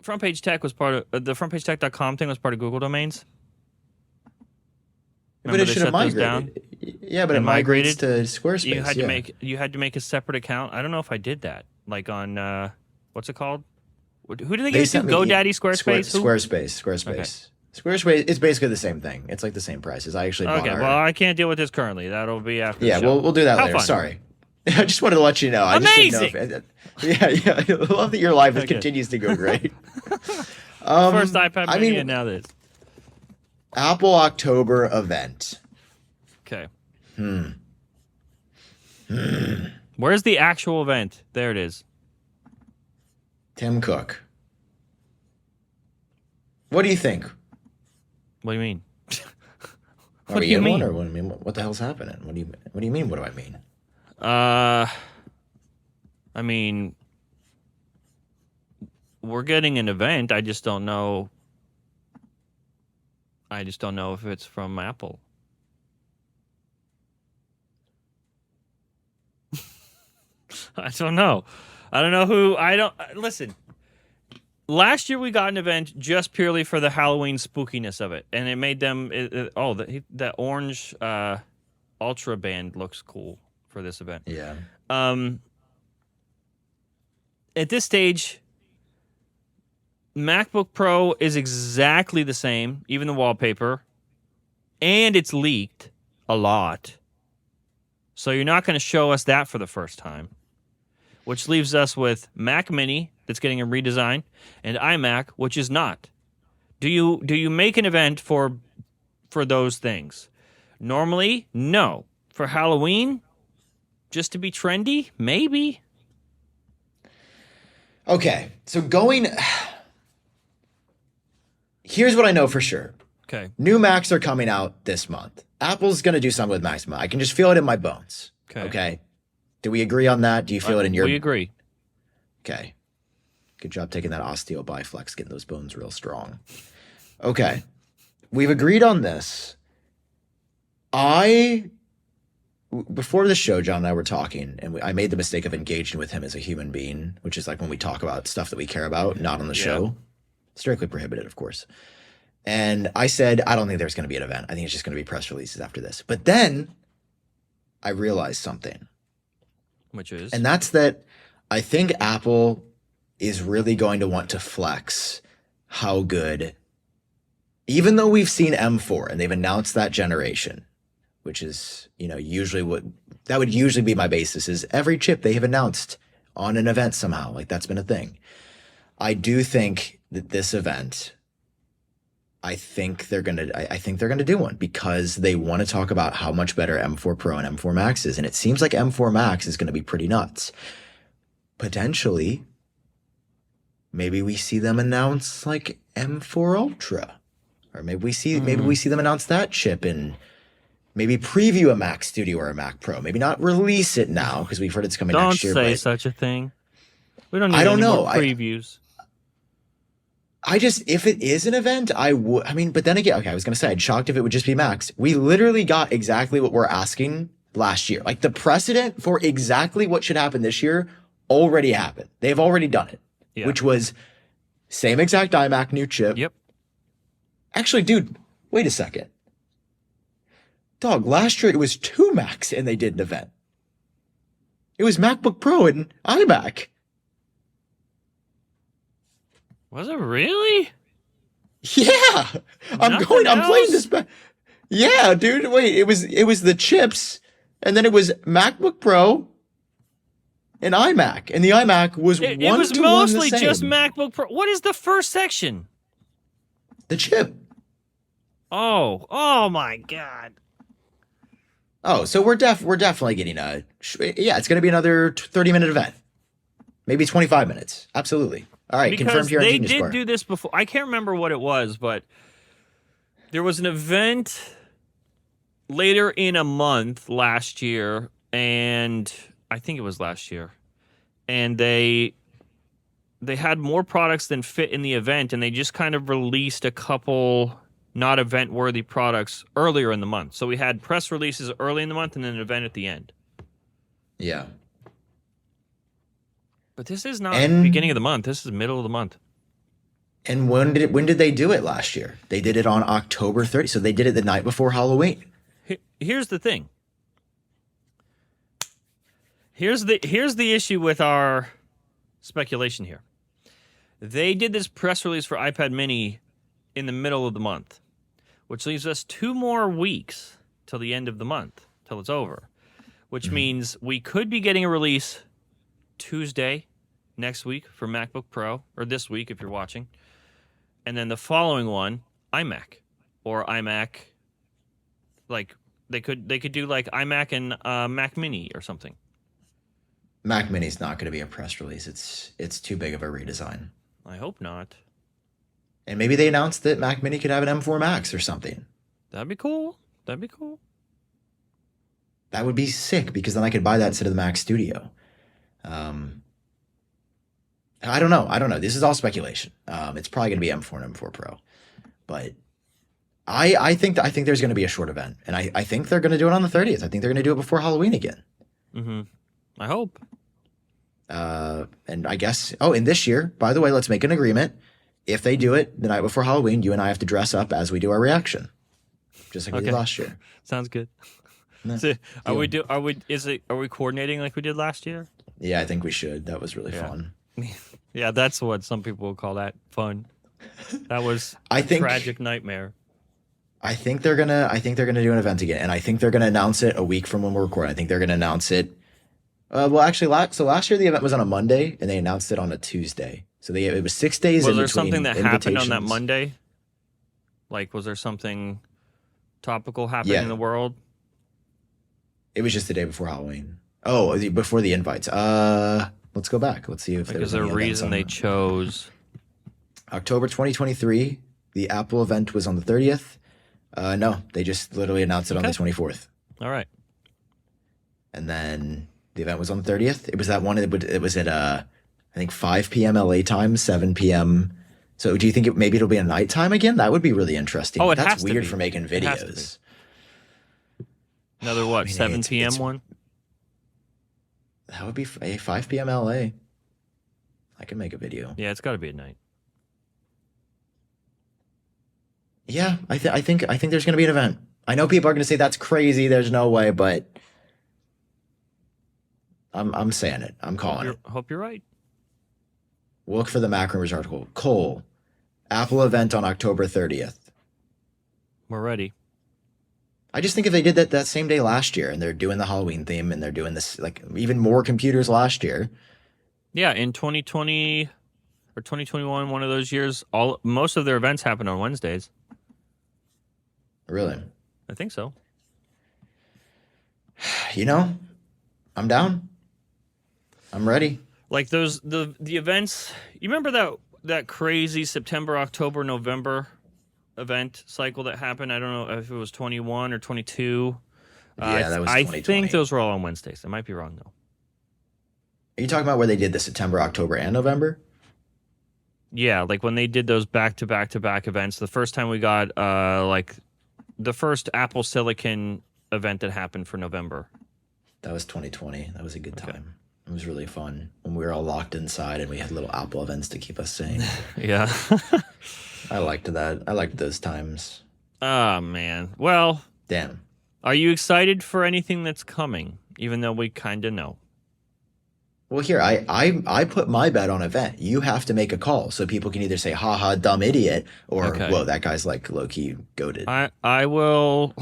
Front Page Tech was part of the frontpagetech.com thing was part of Google domains. Remember but it should have migrated. Yeah, but it migrated to Squarespace. You had to make a separate account. I don't know if I did that. Like on what's it called? Who do they get to? GoDaddy, Squarespace? Squarespace. Okay. Squarespace. It's basically the same thing. It's like the same prices. I actually bought Okay, well, I can't deal with this currently. That'll be after. Yeah, the show. we'll do that later. Fun. Sorry. I just wanted to let you know. Amazing. I love that your life continues to go great. First iPad mini and now this. Apple October event. Okay. Where's the actual event? There it is. Tim Cook. What do you think? What do you mean? What do you mean? What the hell's happening? What do you mean? What do I mean? I mean, we're getting an event. I just don't know if it's from Apple. I don't know. Listen. Last year we got an event just purely for the Halloween spookiness of it, and it made them. That orange Ultra band looks cool for this event. Yeah. At this stage, MacBook Pro is exactly the same, even the wallpaper, and it's leaked a lot. So you're not going to show us that for the first time, which leaves us with Mac Mini that's getting a redesign and iMac, which is not. Do you make an event for those things? Normally, no. For Halloween, just to be trendy, maybe. Okay, so here's what I know for sure. Okay. New Macs are coming out this month. Apple's going to do something with Macs. I can just feel it in my bones. Okay. Do we agree on that? Do you feel it in your... We agree. Okay. Good job taking that osteo biflex, getting those bones real strong. Okay. We've agreed on this. Before the show, John and I were talking, and I made the mistake of engaging with him as a human being, which is like when we talk about stuff that we care about, not on the show. Strictly prohibited, of course. And I said, I don't think there's going to be an event. I think it's just going to be press releases after this. But then I realized something. Which is? And that's that I think Apple is really going to want to flex how good, even though we've seen M4 and they've announced that generation, which is, usually that would usually be my basis, is every chip they have announced on an event somehow. Like, that's been a thing. I do think this event, I think they're gonna do one because they want to talk about how much better M4 Pro and M4 Max is, and it seems like M4 Max is gonna be pretty nuts. Potentially, maybe we see them announce like M4 Ultra, or maybe we see them announce that chip and maybe preview a Mac Studio or a Mac Pro. Maybe not release it now because we've heard it's coming next year. Don't say such a thing. We don't need I don't any know. more previews. I just, if it is an event, I would, I mean, but then again, okay, I was going to say, I'd shocked if it would just be Max. We literally got exactly what we're asking last year. Like the precedent for exactly what should happen this year already happened. They've already done it, which was same exact iMac, new chip. Yep. Actually, dude, wait a second. Dog, last year it was 2 Macs and they did an event. It was MacBook Pro and iMac. Was it really? Yeah, I'm playing this back. Yeah, dude. Wait, it was the chips, and then it was MacBook Pro and iMac, and the iMac was It one was to one the mostly same. just MacBook Pro. What is the first section? The chip. Oh my God. Oh, so we're definitely getting it's going to be another 30-minute event, maybe 25 minutes. Absolutely. All right, because confirmed here on they Genius did Bar. do this before. I can't remember what it was, but there was an event later in a month last year, and I think it was last year, and they had more products than fit in the event, and they just kind of released a couple not event-worthy products earlier in the month. So we had press releases early in the month and then an event at the end. Yeah. But this is not the beginning of the month. This is middle of the month. And when did they do it last year? They did it on October 30th. So they did it the night before Halloween. Here's the thing. Here's the issue with our speculation here. They did this press release for iPad mini in the middle of the month, which leaves us 2 more weeks till the end of the month, till it's over, which means we could be getting a release Tuesday next week for MacBook Pro, or this week if you're watching, and then the following one, iMac or iMac. Like they could do like iMac and Mac Mini or something. Mac Mini's not going to be a press release. It's too big of a redesign. I hope not. And maybe they announced that Mac Mini could have an M4 Max or something. That'd be cool. That would be sick because then I could buy that instead of the Mac Studio. I don't know. This is all speculation. It's probably going to be M4 and M4 Pro, but I think there's going to be a short event, and I think they're going to do it on the 30th. I think they're going to do it before Halloween again. Mm-hmm. I hope. And I guess. Oh, and this year, by the way, let's make an agreement. If they do it the night before Halloween, you and I have to dress up as we do our reaction, just like we did last year. Sounds good. No, So, are we coordinating like we did last year? Yeah, I think we should. That was really fun. Yeah, that's what some people will call that fun. That was a tragic nightmare. I think they're gonna do an event again, and I think they're gonna announce it a week from when we're recording. I think they're gonna announce it. Last year the event was on a Monday, and they announced it on a Tuesday. So it was 6 days. Was there something that happened on that Monday? Like, was there something topical happening in the world? It was just the day before Halloween. Oh, before the invites. Let's go back. Let's see if there's a reason they chose October 2023. The Apple event was on the 30th. No, they just literally announced it on the 24th. All right. And then the event was on the 30th. It was that one. It was at I think 5 p.m. LA time, 7 p.m. So do you think maybe it'll be a nighttime again? That would be really interesting. Oh, that's weird for making videos. Another what? 7 p.m. one? That would be a 5 p.m. LA. I can make a video. Yeah, it's got to be at night. Yeah, I think there's going to be an event. I know people are going to say that's crazy. There's no way, but I'm saying it. I'm calling it. Hope you're right. Look for the Mac Rumors article. Kohl, Apple event on October 30th. We're ready. I just think if they did that same day last year, and they're doing the Halloween theme, and they're doing this like even more computers last year. Yeah, in 2020, or 2021, one of those years. Most of their events happen on Wednesdays. Really? I think so. You know, I'm down. I'm ready. Like the events. You remember that crazy September, October, November event cycle that happened? I don't know if it was 21 or 22. Yeah, that was I 2020. think those were all on Wednesdays. I might be wrong though. Are you talking about where they did the September, October, and November? Yeah, like when they did those back to back to back events. The first time we got like the first Apple Silicon event that happened for November. That was 2020. That was a good Okay. time. It was really fun when we were all locked inside and we had little Apple events to keep us sane. Yeah. I liked that. I liked those times. Oh man. Well, Damn. are you excited for anything that's coming? Even though we kind of know. Well, here, I put my bet on event. You have to make a call so people can either say, haha, dumb idiot, or, Okay. whoa, that guy's like low key goated. I will.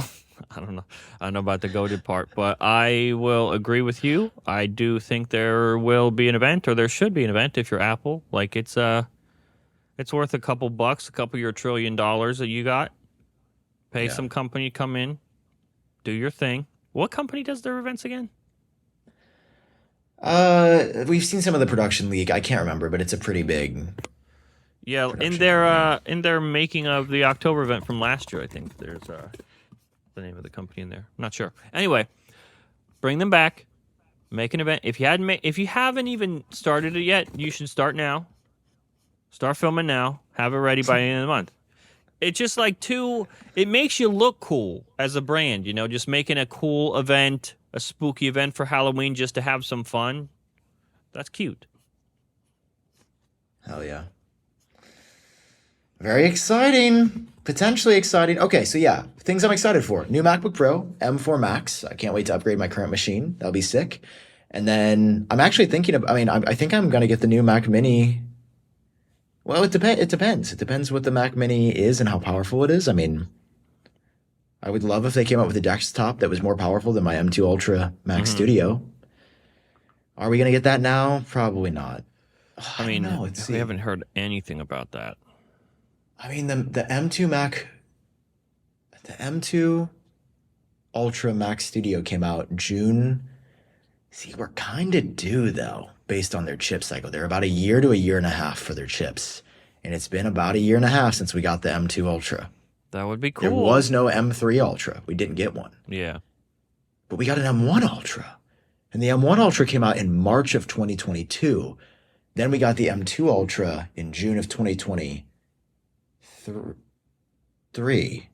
I don't know. I don't know about the goated part, but I will agree with you. I do think there will be an event, or there should be an event if you're Apple. Like it's worth a couple bucks, a couple of your $1 trillion that you got. Pay Yeah. some company, come in, do your thing. What company does their events again? We've seen some of the production leak. I can't remember, but it's a pretty big. Yeah, Production in their making of the October event from last year, I think there's the name of the company in there. I'm not sure. Anyway, bring them back. Make an event. If you haven't even started it yet, you should start now. Start filming now. Have it ready by the end of the month. It's just like it makes you look cool as a brand, you know, just making a cool event, a spooky event for Halloween just to have some fun. That's cute. Hell yeah. Very exciting. Potentially exciting. Okay, so yeah, things I'm excited for. New MacBook Pro, M4 Max. I can't wait to upgrade my current machine. That'll be sick. And then I'm actually thinking of, I think I'm going to get the new Mac Mini. Well, it depends. It depends what the Mac Mini is and how powerful it is. I mean, I would love if they came out with a desktop that was more powerful than my M2 Ultra Mac Studio. Are we going to get that now? Probably not. I mean, don't know. Let's see. we haven't heard anything about that. I mean, the M2 Ultra Mac Studio came out June. See, we're kind of due though, based on their chip cycle. They're about a year to a year and a half for their chips. And it's been about a year and a half since we got the M2 Ultra. That would be cool. There was no M3 Ultra. We didn't get one. Yeah. But we got an M1 Ultra. And the M1 Ultra came out in March of 2022. Then we got the M2 Ultra in June of 2023.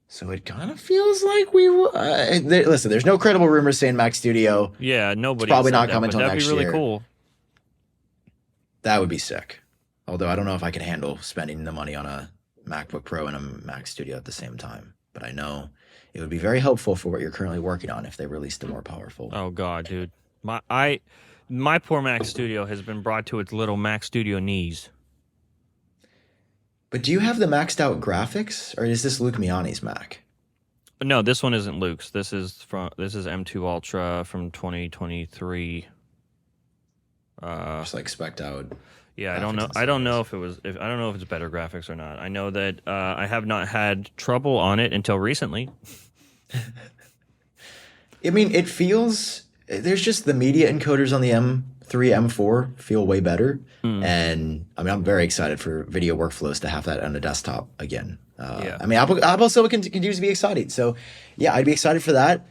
So it kind of feels like listen, there's no credible rumors saying Mac Studio. Yeah, nobody. It's probably said not that, coming but till that'd next be really year. cool. That would be sick. Although I don't know if I can handle spending the money on a MacBook Pro and a Mac Studio at the same time. But I know it would be very helpful for what you're currently working on if they released a more powerful. Oh God, dude, my poor Mac Studio has been brought to its little Mac Studio knees. But do you have the maxed out graphics, or is this Luke Miani's Mac? No, this one isn't Luke's. This is M2 Ultra from 2023. Just like spec'd out. Yeah, I don't know. I don't know if it's better graphics or not. I know that I have not had trouble on it until recently. I mean, it feels there's just the media encoders on the M3, M4 feel way better. And I mean, I'm very excited for video workflows to have that on a desktop again. Yeah. I mean, Apple Silicon continues to be exciting. So yeah, I'd be excited for that.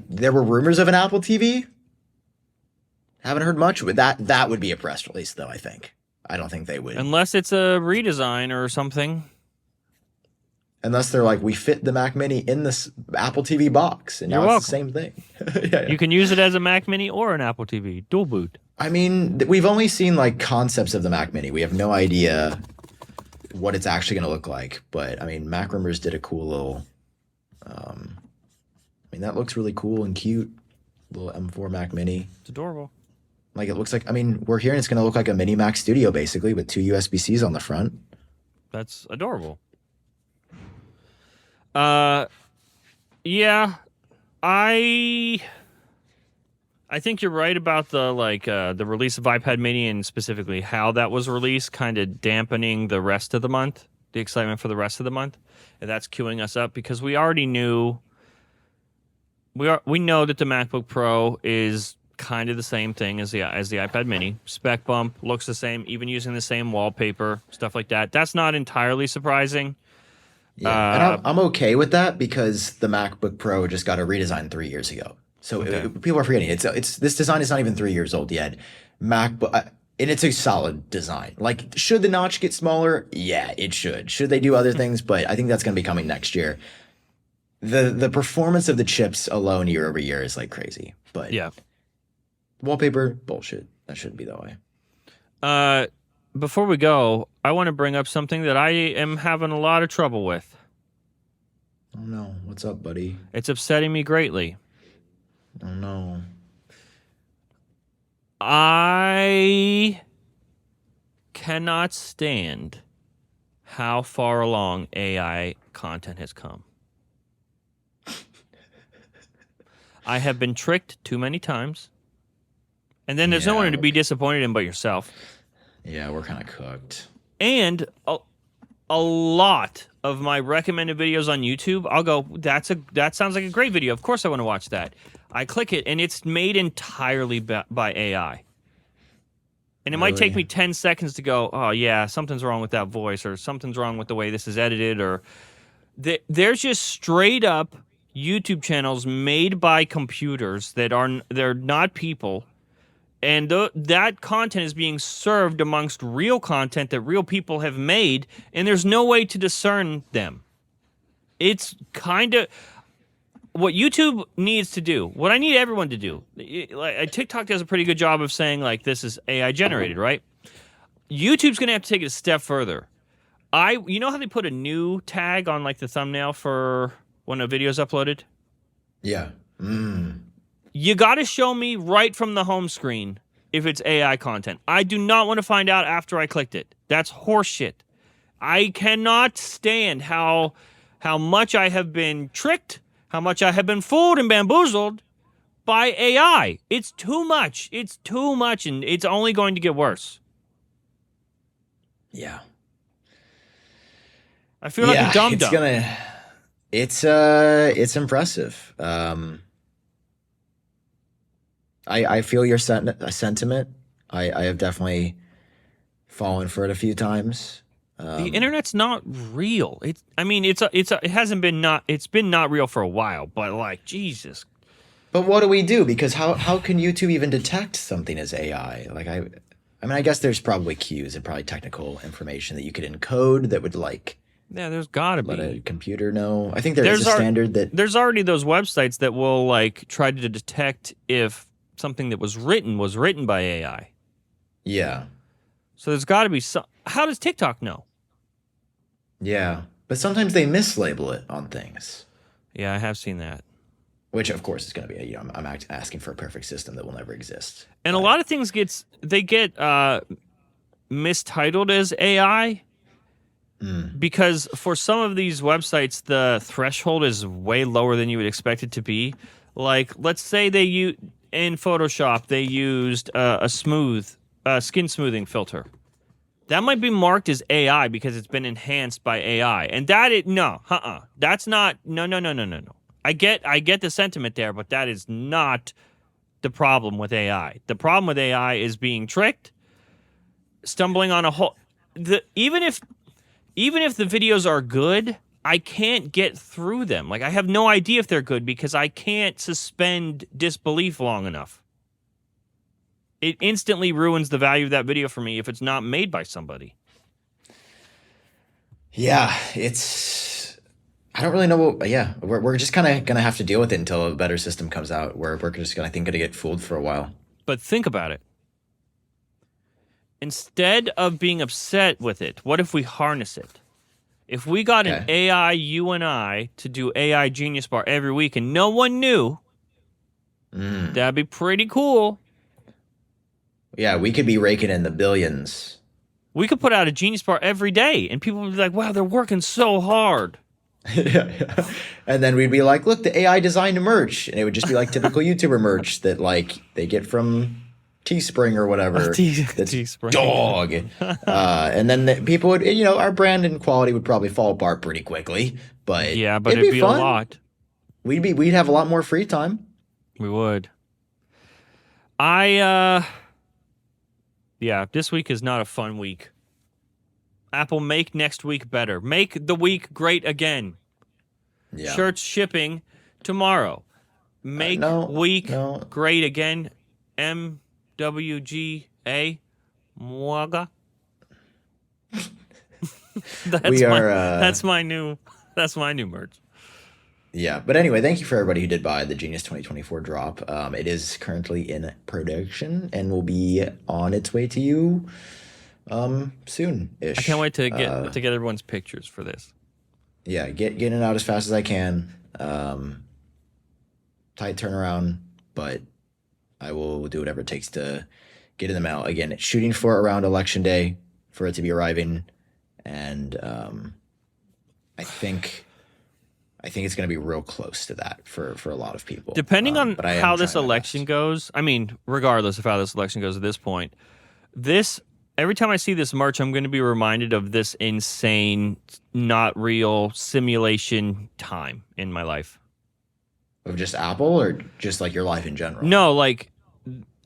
There were rumors of an Apple TV. Haven't heard much. That would be a press release, though, I think. I don't think they would. Unless it's a redesign or something. Unless they're like, we fit the Mac Mini in this Apple TV box, and now it's the same thing. Yeah. You can use it as a Mac Mini or an Apple TV, dual boot. I mean, we've only seen like concepts of the Mac Mini. We have no idea what it's actually going to look like. But I mean, Mac Rumors did a cool little. I mean, that looks really cool and cute. Little M4 Mac Mini. It's adorable. Like it looks like. I mean, we're hearing it's going to look like a mini Mac Studio basically with 2 USB-Cs on the front. That's adorable. Yeah, I I think you're right about the release of iPad Mini and specifically how that was released, kind of dampening the rest of the month, the excitement for the rest of the month, and that's queuing us up because we already knew we know that the MacBook Pro is kind of the same thing as the iPad Mini. Spec bump, looks the same, even using the same wallpaper, stuff like that. That's not entirely surprising. Yeah, and I'm okay with that because the MacBook Pro just got a redesign 3 years ago. So people are forgetting it's this design is not even 3 years old yet. MacBook and it's a solid design. Like, should the notch get smaller? Yeah, it should. Should they do other things? But I think that's going to be coming next year. The performance of the chips alone year over year is like crazy. But Yeah. wallpaper bullshit. That shouldn't be that way. Before we go, I want to bring up something that I am having a lot of trouble with. Oh no, what's up, buddy? It's upsetting me greatly. Oh no. I cannot stand how far along AI content has come. I have been tricked too many times. And then there's no one to be disappointed in but yourself. Yeah, we're kind of cooked. And a lot of my recommended videos on YouTube, I'll go, that sounds like a great video. Of course I want to watch that. I click it, and it's made entirely by AI. And it might take me 10 seconds to go, oh, yeah, something's wrong with that voice, or something's wrong with the way this is edited, or there's just straight up YouTube channels made by computers they're not people. And that content is being served amongst real content that real people have made, and there's no way to discern them. It's kind of what YouTube needs to do. What I need everyone to do. TikTok does a pretty good job of saying, like, this is AI generated, right? YouTube's going to have to take it a step further. You know how they put a new tag on, like, the thumbnail for when a video's uploaded? Yeah. You got to show me right from the home screen if it's AI content. I do not want to find out after I clicked it. That's horseshit. I cannot stand how much I have been tricked, how much I have been fooled and bamboozled by AI. It's too much. It's too much, and it's only going to get worse. Yeah. I feel like a dum-dum. It's impressive. I feel your sentiment. I have definitely fallen for it a few times. The internet's not real. It's been not real for a while, but like, Jesus. But what do we do? Because how can YouTube even detect something as AI? Like, I mean, I guess there's probably cues and probably technical information that you could encode that would, like, yeah, there's got to be. Let a computer know. I think there's a standard that there's already those websites that will, like, try to detect if something that was written by AI. Yeah. So there's got to be some. How does TikTok know? Yeah, but sometimes they mislabel it on things. Yeah, I have seen that. Which, of course, is going to be, I'm asking for a perfect system that will never exist. And a lot of things get mistitled as AI because for some of these websites, the threshold is way lower than you would expect it to be. Like, let's say in Photoshop, they used a skin smoothing filter. That might be marked as AI because it's been enhanced by AI. And that's not, no. I get the sentiment there, but that is not the problem with AI. The problem with AI is being tricked, stumbling on a hole. Even if the videos are good, I can't get through them. Like, I have no idea if they're good because I can't suspend disbelief long enough. It instantly ruins the value of that video for me if it's not made by somebody. Yeah, I don't really know we're just kind of going to have to deal with it until a better system comes out. We're just going to get fooled for a while. But think about it. Instead of being upset with it, what if we harness it? If we got an AI, you and I, to do AI Genius Bar every week and no one knew, that'd be pretty cool. Yeah, we could be raking in the billions. We could put out a Genius Bar every day and people would be like, wow, they're working so hard. Yeah. And then we'd be like, look, the AI designed merch. And it would just be like typical YouTuber merch that like they get from Teespring or whatever. That's Teespring. dog. And then people would, our brand and quality would probably fall apart pretty quickly, but Yeah, but it'd it'd be be a fun. lot. We'd have a lot more free time. We would. Yeah, this week is not a fun week. Apple, make next week better. Make the week great again. Yeah. Shirts shipping tomorrow. Make week no. great again. MWGA. Mwaga. That's my new merch. Yeah, but anyway, thank you for everybody who did buy the Genius 2024 drop. It is currently in production and will be on its way to you soon-ish. I can't wait to get everyone's pictures for this. Yeah, getting it out as fast as I can. Tight turnaround, but I will do whatever it takes to get in the mail. Again, shooting for around Election Day for it to be arriving, and I think it's going to be real close to that for a lot of people. Depending on how this election goes, I mean, regardless of how this election goes at this point, every time I see this merch, I'm going to be reminded of this insane, not real simulation time in my life. Of just Apple or just like your life in general? No, like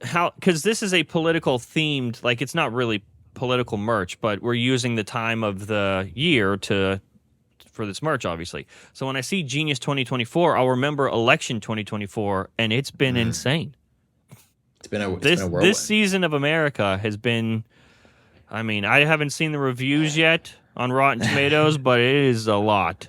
because this is a political themed, like it's not really political merch, but we're using the time of the year for this merch, obviously. So when I see Genius 2024, I'll remember election 2024, and it's been insane. It's been a whirlwind. This season of America has been. I mean, I haven't seen the reviews yet on Rotten Tomatoes, but it is a lot.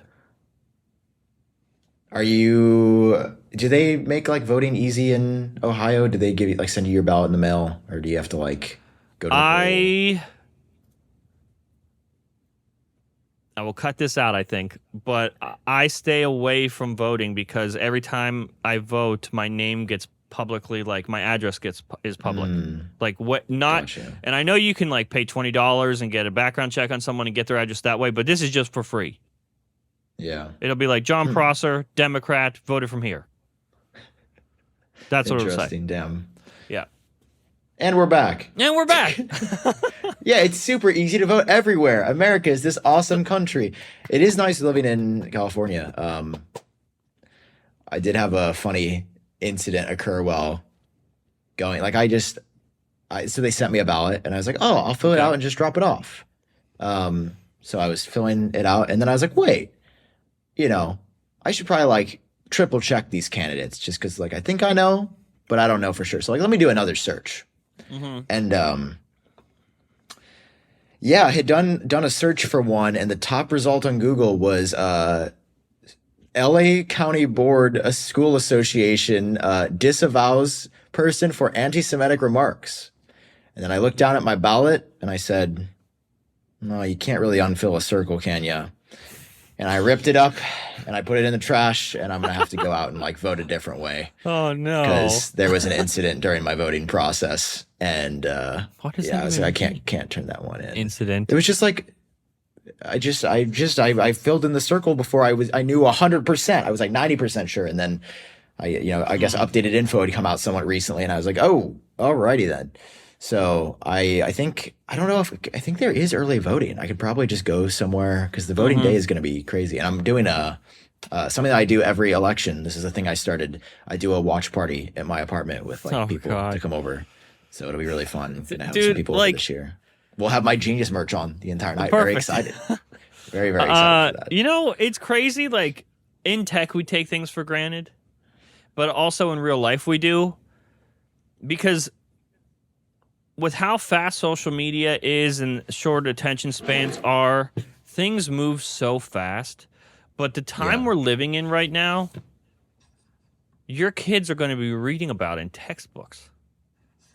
Do they make like voting easy in Ohio? Do they give you send you your ballot in the mail, or do you have to go to I will cut this out, I think, but I stay away from voting because every time I vote, my name gets publicly, my address is public. Gotcha. And I know you can pay $20 and get a background check on someone and get their address that way, but this is just for free. Yeah. It'll be like John Prosser, Democrat, voted from here. That's what it'll say. Interesting, damn. Yeah. And we're back. Yeah, it's super easy to vote everywhere. America is this awesome country. It is nice living in California. I did have a funny incident occur while going. So they sent me a ballot, and I was like, oh, I'll fill it out and just drop it off. So I was filling it out, and then I was like, wait, I should probably triple check these candidates just because I think I know, but I don't know for sure. So let me do another search. Mm-hmm. And I had done a search for one, and the top result on Google was LA County Board, a school association, disavows person for anti-Semitic remarks. And then I looked down at my ballot and I said, no, you can't really unfill a circle, can you? And I ripped it up and I put it in the trash, and I'm going to have to go out and vote a different way. Oh, no. Because there was an incident during my voting process. And what is I can't turn that one in. Incident. It was just I filled in the circle before I knew 100%. I was 90% sure. And then I guess updated info had come out somewhat recently, and I was like, oh, alrighty then. So I think there is early voting. I could probably just go somewhere because the voting day is going to be crazy. And I'm doing something that I do every election. This is a thing I started. I do a watch party at my apartment with people to come over. So it'll be really fun. I'm gonna have some people over this year. We'll have my Genius merch on the entire night. Perfect. Very excited. Very, very excited for that. It's crazy. In tech, we take things for granted, but also in real life we do, because with how fast social media is and short attention spans are, things move so fast. But the time we're living in right now, your kids are going to be reading about in textbooks.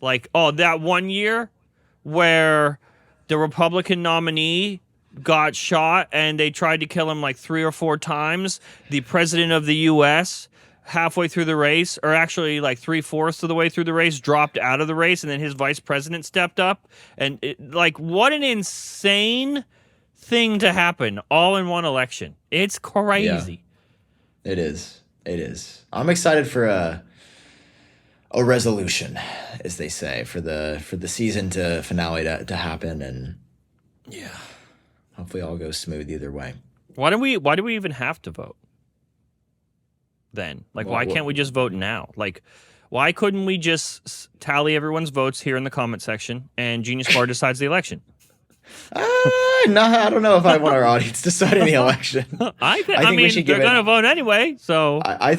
That one year where the Republican nominee got shot and they tried to kill him 3 or 4 times. The president of the U.S. halfway through the race, or actually 3/4 of the way through the race, dropped out of the race, and then his vice president stepped up. And what an insane thing to happen all in one election. It's crazy. It is. It is. I'm excited for a resolution, as they say, for the season to finale to happen, and Yeah. hopefully all goes smooth either way. Why do we even have to vote? Then, like, why can't we just vote now? Like, why couldn't we just tally everyone's votes here in the comment section and Genius Bar decides the election? No, I don't know if I want our audience deciding the election. I mean, they're going to vote anyway, so I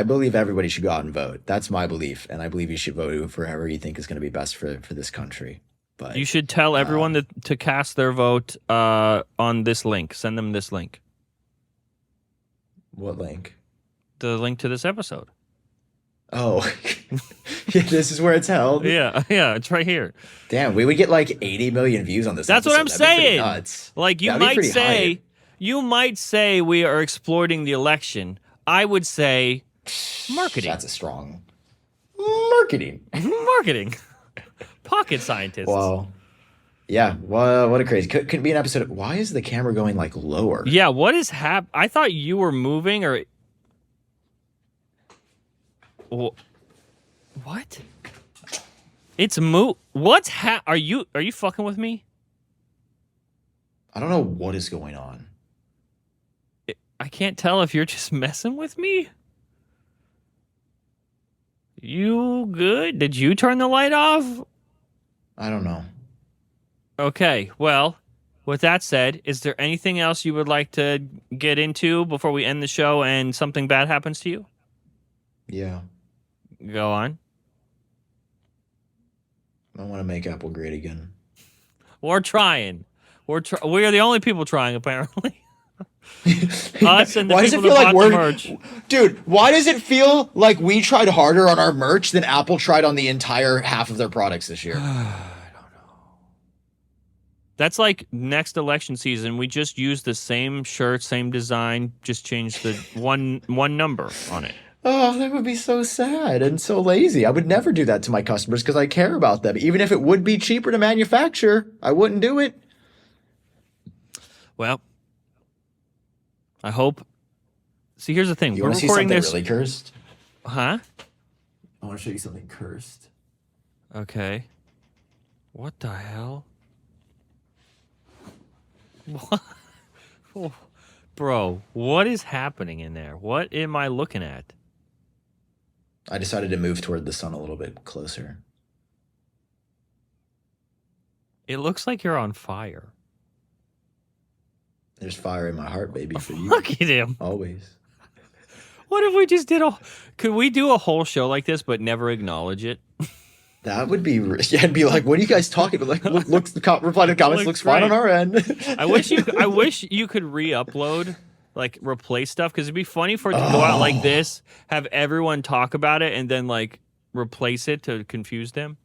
believe everybody should go out and vote. That's my belief, and I believe you should vote for whoever you think is going to be best for this country. But you should tell everyone to cast their vote on this link. Send them this link. What link? The link to this episode. Oh, yeah, this is where it's held. Yeah, it's right here. Damn, we would get like 80 million views on this. That's episode. what I'm That'd be pretty saying. nuts. Like you might say we are exploiting the election. I would say marketing. That's a strong marketing. Marketing. Pocket scientists. Wow. Yeah. What a crazy. Could be an episode of, why is the camera going like lower? Yeah. What is I thought you were moving or. What? It's What's Are you fucking with me? I don't know what is going on. I can't tell if you're just messing with me. You good? Did you turn the light off? I don't know. Okay. Well, with that said, is there anything else you would like to get into before we end the show and something bad happens to you? Yeah. Go on. I want to make Apple great again. We're trying. We are the only people trying, apparently. Us and the why does it people feel that like bought the merch. Dude, why does it feel like we tried harder on our merch than Apple tried on the entire half of their products this year? I don't know. That's like next election season. We just use the same shirt, same design, just change the one number on it. Oh, that would be so sad and so lazy. I would never do that to my customers because I care about them. Even if it would be cheaper to manufacture, I wouldn't do it. Well, I hope. See, here's the thing. You We're want to see recording something this. really cursed? Huh? I want to show you something cursed. Okay. What the hell? What? Oh, bro, what is happening in there? What am I looking at? I decided to move toward the sun a little bit closer. It looks like you're on fire. There's fire in my heart, baby, for you. Look at him. Always. What if we just could we do a whole show like this but never acknowledge it? That would be, yeah, I'd be like, what are you guys talking about? Like, reply to the comments, looks fine on our end. I wish you could re-upload, like replace stuff, because it'd be funny for it to go out like this, have everyone talk about it, and then like replace it to confuse them.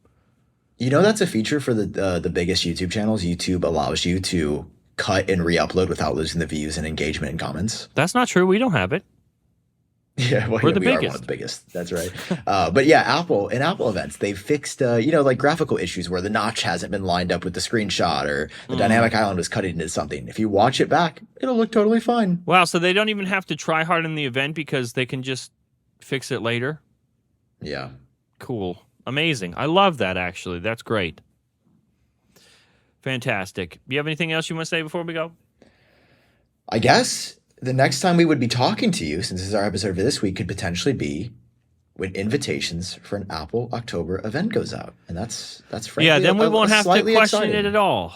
You know, that's a feature for the biggest YouTube channels. YouTube allows you to cut and re-upload without losing the views and engagement and comments. That's not true. We don't have it. Yeah, well, we're the we biggest. are one of the biggest. That's right. But yeah, Apple events, they've fixed, like graphical issues where the notch hasn't been lined up with the screenshot or the dynamic island was cut into something. If you watch it back, it'll look totally fine. Wow, so they don't even have to try hard in the event because they can just fix it later? Yeah. Cool. Amazing. I love that, actually. That's great. Fantastic. You have anything else you want to say before we go? I guess the next time we would be talking to you, since this is our episode for this week, could potentially be when invitations for an Apple October event goes out. And that's frankly, yeah, then we won't have to question exciting. it at all.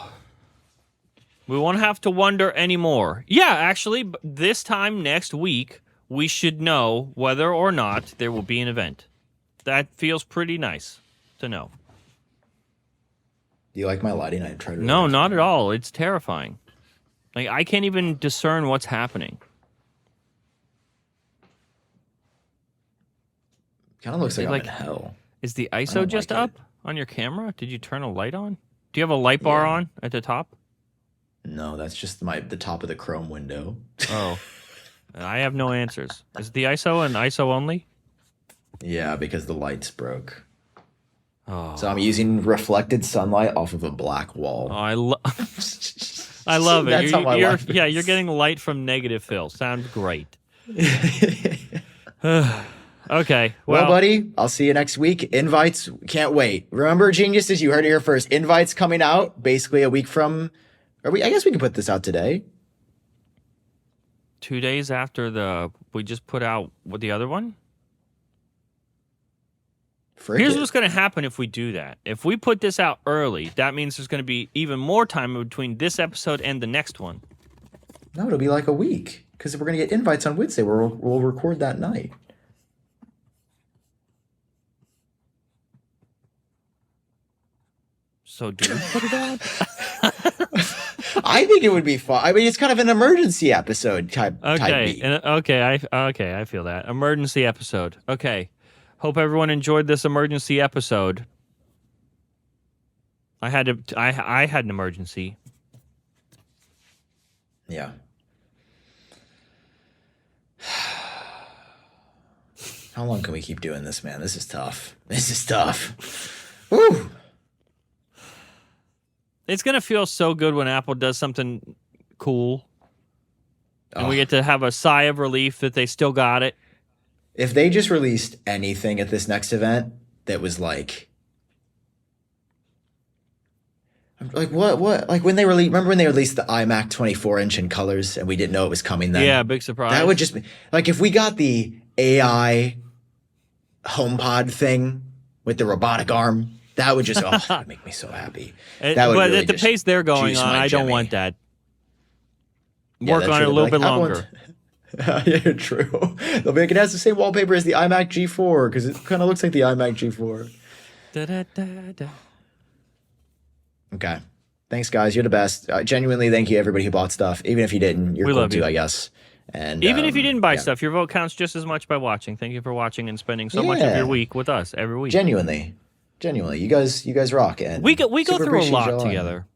We won't have to wonder anymore. Yeah, actually, this time next week, we should know whether or not there will be an event. That feels pretty nice to know. Do you like my lighting? I tried to. No, not at all. It's terrifying. Like, I can't even discern what's happening. Kind of looks like I'm in hell. Is the ISO just up on your camera? Did you turn a light on? Do you have a light bar on at the top? No, that's just the top of the Chrome window. Oh. I have no answers. Is the ISO an ISO only? Yeah, because the lights broke. Oh, So I'm using reflected sunlight off of a black wall. I I love it. That's how my life Yeah, you're is. getting light from negative Phil. Sounds great. Okay, Well, well, buddy, I'll see you next week. Invites, can't wait. Remember, geniuses, you heard it here first. Invites coming out basically a week from. I guess we can put this out today. 2 days after we just put out with the other one. Here's what's going to happen if we do that. If we put this out early, that means there's going to be even more time between this episode and the next one. No, it'll be like a week because we're going to get invites on Wednesday. We'll record that night. So do we put it out? I think it would be fun. I mean, it's kind of an emergency episode type beat. Okay, I feel that. Emergency episode. Okay. Hope everyone enjoyed this emergency episode. I had an emergency. Yeah. How long can we keep doing this, man? This is tough. Woo! It's going to feel so good when Apple does something cool. And we get to have a sigh of relief that they still got it. If they just released anything at this next event that was like what? Like when remember when they released the iMac 24-inch in colors and we didn't know it was coming then? Yeah, big surprise. That would just be like if we got the AI HomePod thing with the robotic arm. That would just that would make me so happy. That would but really at the pace they're going on, I don't want that. Work on it a little bit longer. Yeah, true. They'll be like, it has the same wallpaper as the iMac G4 because it kind of looks like the iMac G4. Okay. Thanks, guys. You're the best. Genuinely, thank you, everybody who bought stuff. Even if you didn't, you're cool too, I guess. And even if you didn't buy stuff, your vote counts just as much by watching. Thank you for watching and spending so much of your week with us every week. Genuinely, you guys rock. And we go through a lot together.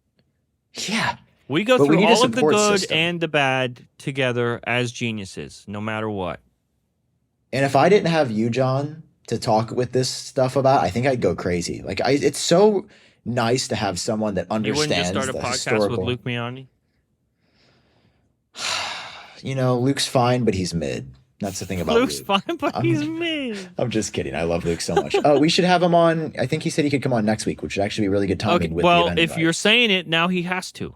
Yeah. We go through all of the good and the bad together as geniuses, no matter what. And if I didn't have you, John, to talk with this stuff about, I think I'd go crazy. Like, it's so nice to have someone that understands. You wouldn't just start a podcast with Luke Miani? You know, Luke's fine, but he's mid. That's the thing about Luke's fine, but he's mid. I'm just kidding. I love Luke so much. We should have him on. I think he said he could come on next week, which would actually be really good timing with the event if you're saying it, now he has to.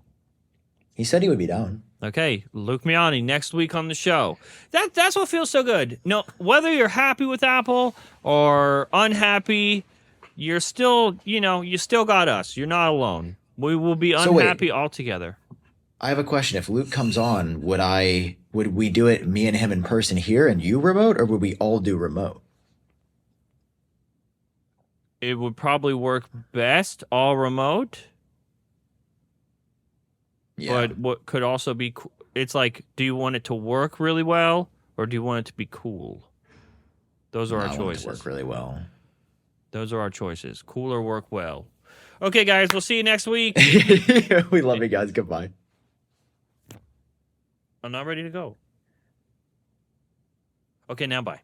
He said he would be down. Okay, Luke Miani next week on the show. That's what feels so good. No, whether you're happy with Apple or unhappy, you're still, you still got us. You're not alone. We will be unhappy all together. I have a question. If Luke comes on, would we do it, me and him in person here and you remote, or would we all do remote? It would probably work best all remote. Yeah. But what could also be, it's like, do you want it to work really well or do you want it to be cool? Those are our choices. I want it to work really well. Those are our choices. Cool or work well. Okay, guys, we'll see you next week. We love you guys. Goodbye. I'm not ready to go. Okay, now bye.